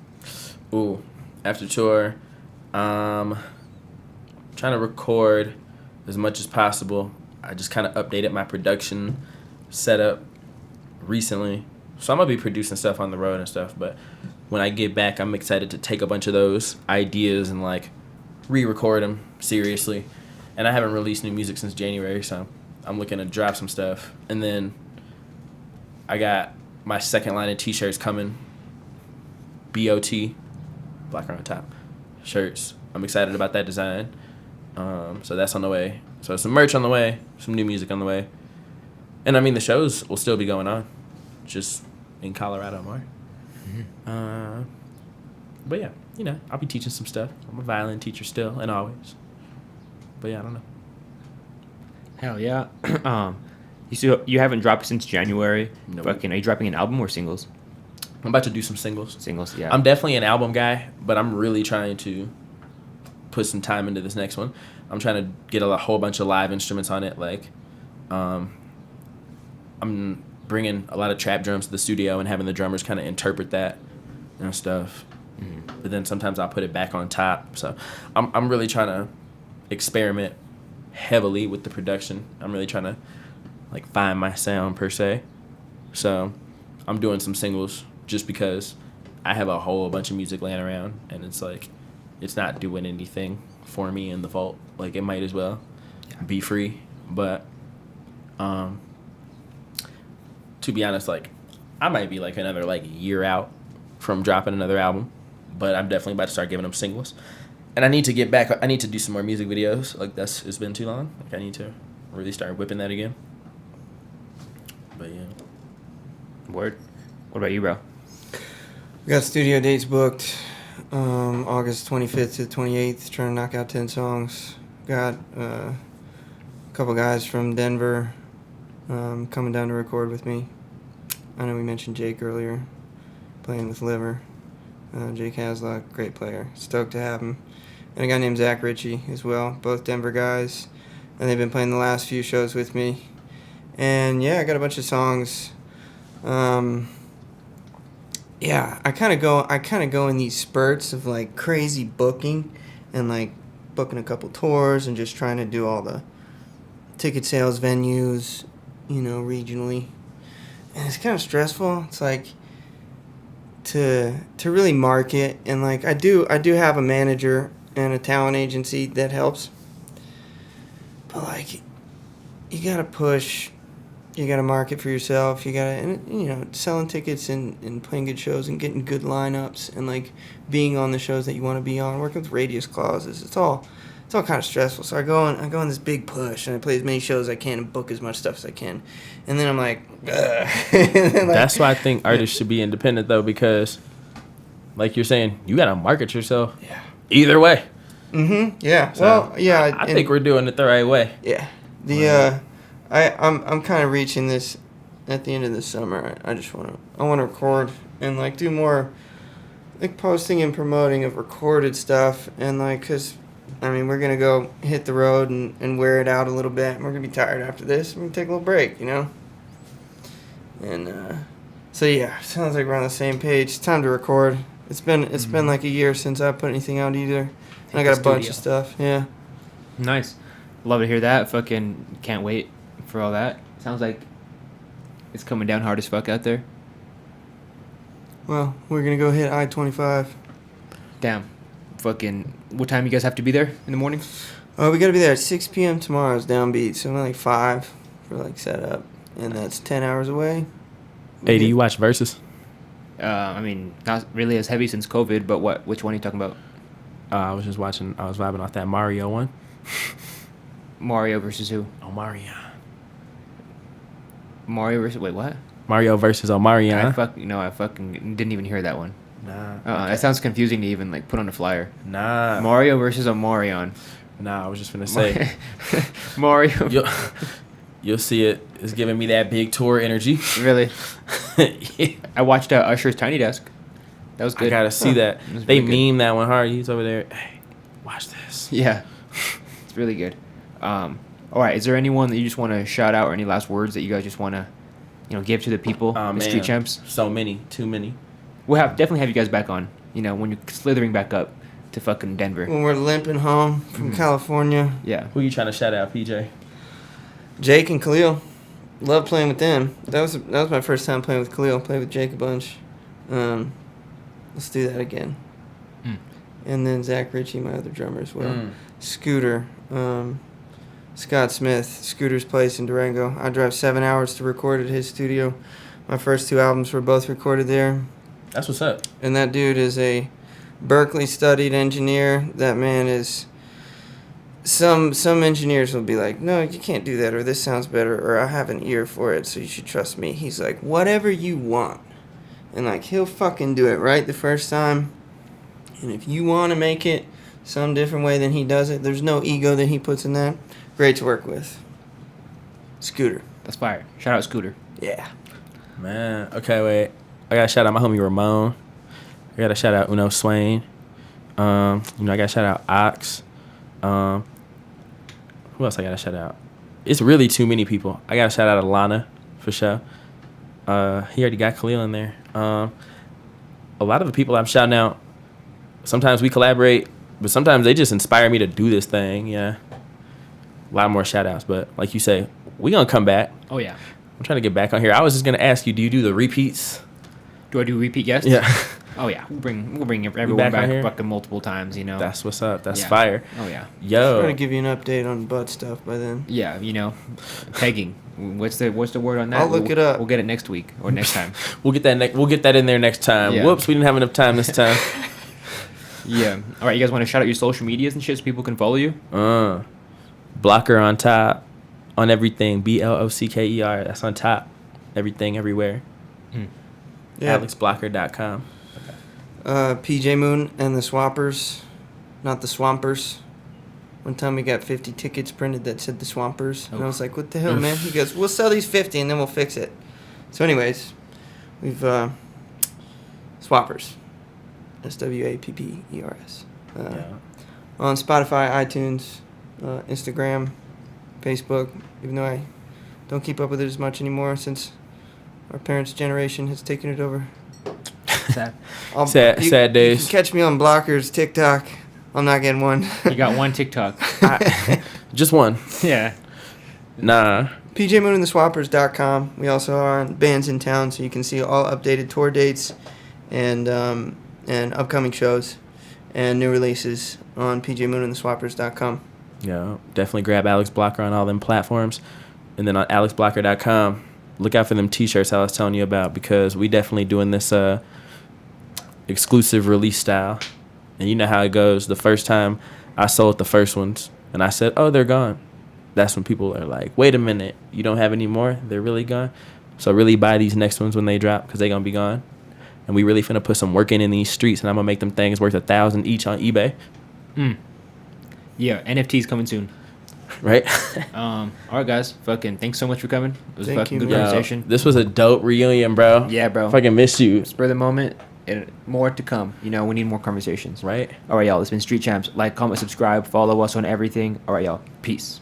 Speaker 2: Ooh, after tour, trying to record as much as possible. I just kind of updated my production setup recently, so I'm gonna be producing stuff on the road and stuff. But when I get back, I'm excited to take a bunch of those ideas and like re-record them seriously. And I haven't released new music since January, so I'm looking to drop some stuff. And then I got my second line of t-shirts coming. BOT, Black on top, shirts. I'm excited about that design. So that's on the way. So some merch on the way, some new music on the way. And I mean, the shows will still be going on, just in Colorado more. But yeah, I'll be teaching some stuff. I'm a violin teacher still and always. But yeah, I don't know.
Speaker 1: Hell yeah. You haven't dropped since January.
Speaker 2: Nope.
Speaker 1: Fucking, are you dropping an album or singles?
Speaker 2: I'm about to do some singles.
Speaker 1: Singles, yeah.
Speaker 2: I'm definitely an album guy, but I'm really trying to put some time into this next one. I'm trying to get a whole bunch of live instruments on it. Like, I'm bringing a lot of trap drums to the studio and having the drummers kind of interpret that and stuff. Mm-hmm. But then sometimes I'll put it back on top. So I'm really trying to experiment heavily with the production. I'm really trying to like find my sound per se. So I'm doing some singles just because I have a whole bunch of music laying around and it's like it's not doing anything for me in the vault. Like it might as well be free. But to be honest, like I might be like another like year out from dropping another album, but I'm definitely about to start giving them singles. And I need to get back. I need to do some more music videos. Like it's been too long. Like I need to really start whipping that again. But yeah.
Speaker 1: Word. What about you, bro?
Speaker 3: We got studio dates booked. August 25th to 28th. Trying to knock out 10 songs. Got a couple guys from Denver coming down to record with me. I know we mentioned Jake earlier, playing with Liver. Jake Haslock, great player. Stoked to have him. And a guy named Zach Ritchie as well, both Denver guys. And they've been playing the last few shows with me. And yeah, I got a bunch of songs. Yeah, I kind of go in these spurts of like crazy booking and like booking a couple tours and just trying to do all the ticket sales venues, regionally. And it's kind of stressful. It's like to really market, and like I do have a manager and a talent agency that helps. But like you got to push, you got to market for yourself, you got to, and selling tickets and playing good shows and getting good lineups and like being on the shows that you want to be on, working with radius clauses. It's all kind of stressful. So I go on this big push and I play as many shows as I can and book as much stuff as I can. And then I'm like, ugh.
Speaker 2: That's why I think artists should be independent though, because like you're saying, you got to market yourself.
Speaker 3: Yeah.
Speaker 2: Either way.
Speaker 3: Mm-hmm. Yeah.
Speaker 2: So,
Speaker 3: well, yeah.
Speaker 2: I think we're doing it the right way.
Speaker 3: Yeah. I'm kind of reaching this at the end of the summer. I want to record and like do more like posting and promoting of recorded stuff, and like, cause I mean, we're gonna go hit the road and wear it out a little bit. We're gonna be tired after this. We're gonna take a little break, And so yeah, sounds like we're on the same page. It's time to record. It's been like a year since I put anything out either. And I got a bunch of stuff. Yeah.
Speaker 1: Nice. Love to hear that. Fucking can't wait for all that. Sounds like it's coming down hard as fuck out there.
Speaker 3: Well, we're gonna go hit I-25.
Speaker 1: Damn. Fucking, what time you guys have to be there in the morning?
Speaker 3: Oh, we gotta be there at 6 p.m. tomorrow. It's downbeat, so we're like 5 for like setup, and that's 10 hours away.
Speaker 2: Hey, do you watch Versus?
Speaker 1: I mean, not really as heavy since COVID, but which one are you talking about?
Speaker 2: I was vibing off that Mario one.
Speaker 1: Mario versus who?
Speaker 2: Omarion.
Speaker 1: Mario versus, wait, what?
Speaker 2: Mario versus Omarion.
Speaker 1: I fucking didn't even hear that one.
Speaker 2: Nah.
Speaker 1: That sounds confusing to even like put on a flyer.
Speaker 2: Nah.
Speaker 1: Mario versus Omarion.
Speaker 2: Nah, I was just gonna say.
Speaker 1: Mario.
Speaker 2: You'll see it. It's giving me that big tour energy.
Speaker 1: Really?
Speaker 2: Yeah.
Speaker 1: I watched Usher's Tiny Desk. That was good.
Speaker 2: I gotta see that. They
Speaker 1: really
Speaker 2: meme that one hard. He's over there. Hey, watch this.
Speaker 1: Yeah. It's really good. All right. Is there anyone that you just want to shout out, or any last words that you guys just want to, give to the people, the street champs?
Speaker 2: So many. Too many.
Speaker 1: We'll definitely have you guys back on. When you're slithering back up to fucking Denver.
Speaker 3: When we're limping home from California.
Speaker 1: Yeah.
Speaker 2: Who you trying to shout out, PJ?
Speaker 3: Jake and Khalil. Love playing with them. That was my first time playing with Khalil. Played with Jake a bunch. Let's do that again. And then Zach Ritchie, my other drummer as well. Scooter. Scott Smith, Scooter's place in Durango. I drive 7 hours to record at his studio. My first 2 albums were both recorded there.
Speaker 2: That's what's up.
Speaker 3: And that dude is a Berkeley studied engineer. That man is some engineers will be like, no, you can't do that, or this sounds better, or I have an ear for it, so you should trust me. He's like, whatever you want. And, like, he'll fucking do it right the first time. And if you want to make it some different way than he does it, there's no ego that he puts in that. Great to work with. Scooter.
Speaker 1: That's fire. Shout out Scooter.
Speaker 3: Yeah.
Speaker 2: Man, okay, wait. I gotta shout out my homie Ramon. I gotta shout out Uno Swain. I gotta shout out Ox. Who else I gotta shout out? It's really too many people. I gotta shout out Alana for sure. He already got Khalil in there. A lot of the people I'm shouting out, sometimes we collaborate, but sometimes they just inspire me to do this thing. Yeah, a lot more shout outs, but like you say, we gonna come back.
Speaker 1: Oh yeah.
Speaker 2: I'm trying to get back on here. I was just gonna ask you, do you do the repeats?
Speaker 1: Do I do repeat guests?
Speaker 2: Yeah.
Speaker 1: Oh yeah. We'll bring everyone
Speaker 2: back on
Speaker 1: back
Speaker 2: here?
Speaker 1: fucking multiple times. You know.
Speaker 2: That's what's up. That's
Speaker 1: Yeah.
Speaker 2: fire.
Speaker 1: Oh yeah.
Speaker 2: Yo.
Speaker 3: I'm going to give you an update on butt stuff by then.
Speaker 1: Yeah. You know, pegging. What's the word on that?
Speaker 3: I'll look it up.
Speaker 1: We'll get it next week or next time.
Speaker 2: We'll get that in there next time.
Speaker 1: Yeah.
Speaker 2: Whoops, we didn't have enough time this time.
Speaker 1: Yeah. All right. You guys want to shout out your social medias and shit so people can follow you?
Speaker 2: Blocker on top, on everything. BLOCKER. That's on top. Everything, everywhere.
Speaker 3: Yeah.
Speaker 2: AlexBlocker.com.
Speaker 3: PJ Moon and the Swampers, not the Swampers. One time we got 50 tickets printed that said the Swampers. And I was like, what the hell, man? He goes, we'll sell these 50 and then we'll fix it. So anyways, we've Swappers. SWAPPERS. On Spotify, iTunes, Instagram, Facebook, even though I don't keep up with it as much anymore since our parents' generation has taken it over.
Speaker 1: Sad.
Speaker 2: Sad days.
Speaker 3: You can catch me on Blockers, TikTok. I'm not getting one.
Speaker 1: You got one TikTok.
Speaker 2: Just one.
Speaker 1: Yeah.
Speaker 2: Nah.
Speaker 3: PJMoonandTheSwappers.com. We also are on Bands in Town, so you can see all updated tour dates and upcoming shows and new releases on PJMoonandTheSwappers.com.
Speaker 2: Yeah, definitely grab Alex Blocker on all them platforms. And then on AlexBlocker.com, look out for them t-shirts I was telling you about, because we definitely doing this exclusive release style. And you know how it goes. The first time I sold the first ones and I said, oh, they're gone. That's when people are like, wait a minute, you don't have any more? They're really gone? So really buy these next ones when they drop, because they're going to be gone. And we really finna put some work in these streets, and I'm going to make them things worth $1,000 each on eBay.
Speaker 1: Yeah, NFTs coming soon.
Speaker 2: Right?
Speaker 1: All right, guys. Fucking thanks so much for coming. It was a
Speaker 3: Thank
Speaker 1: fucking
Speaker 3: you,
Speaker 1: good
Speaker 3: man.
Speaker 1: conversation.
Speaker 2: This was a dope reunion, bro.
Speaker 1: Yeah, bro.
Speaker 2: Fucking miss you.
Speaker 1: Spur of the moment. And more to come. You know, we need more conversations.
Speaker 2: Right?
Speaker 1: All right, y'all. It's been Street Champs. Like, comment, subscribe, follow us on everything. All right, y'all. Peace.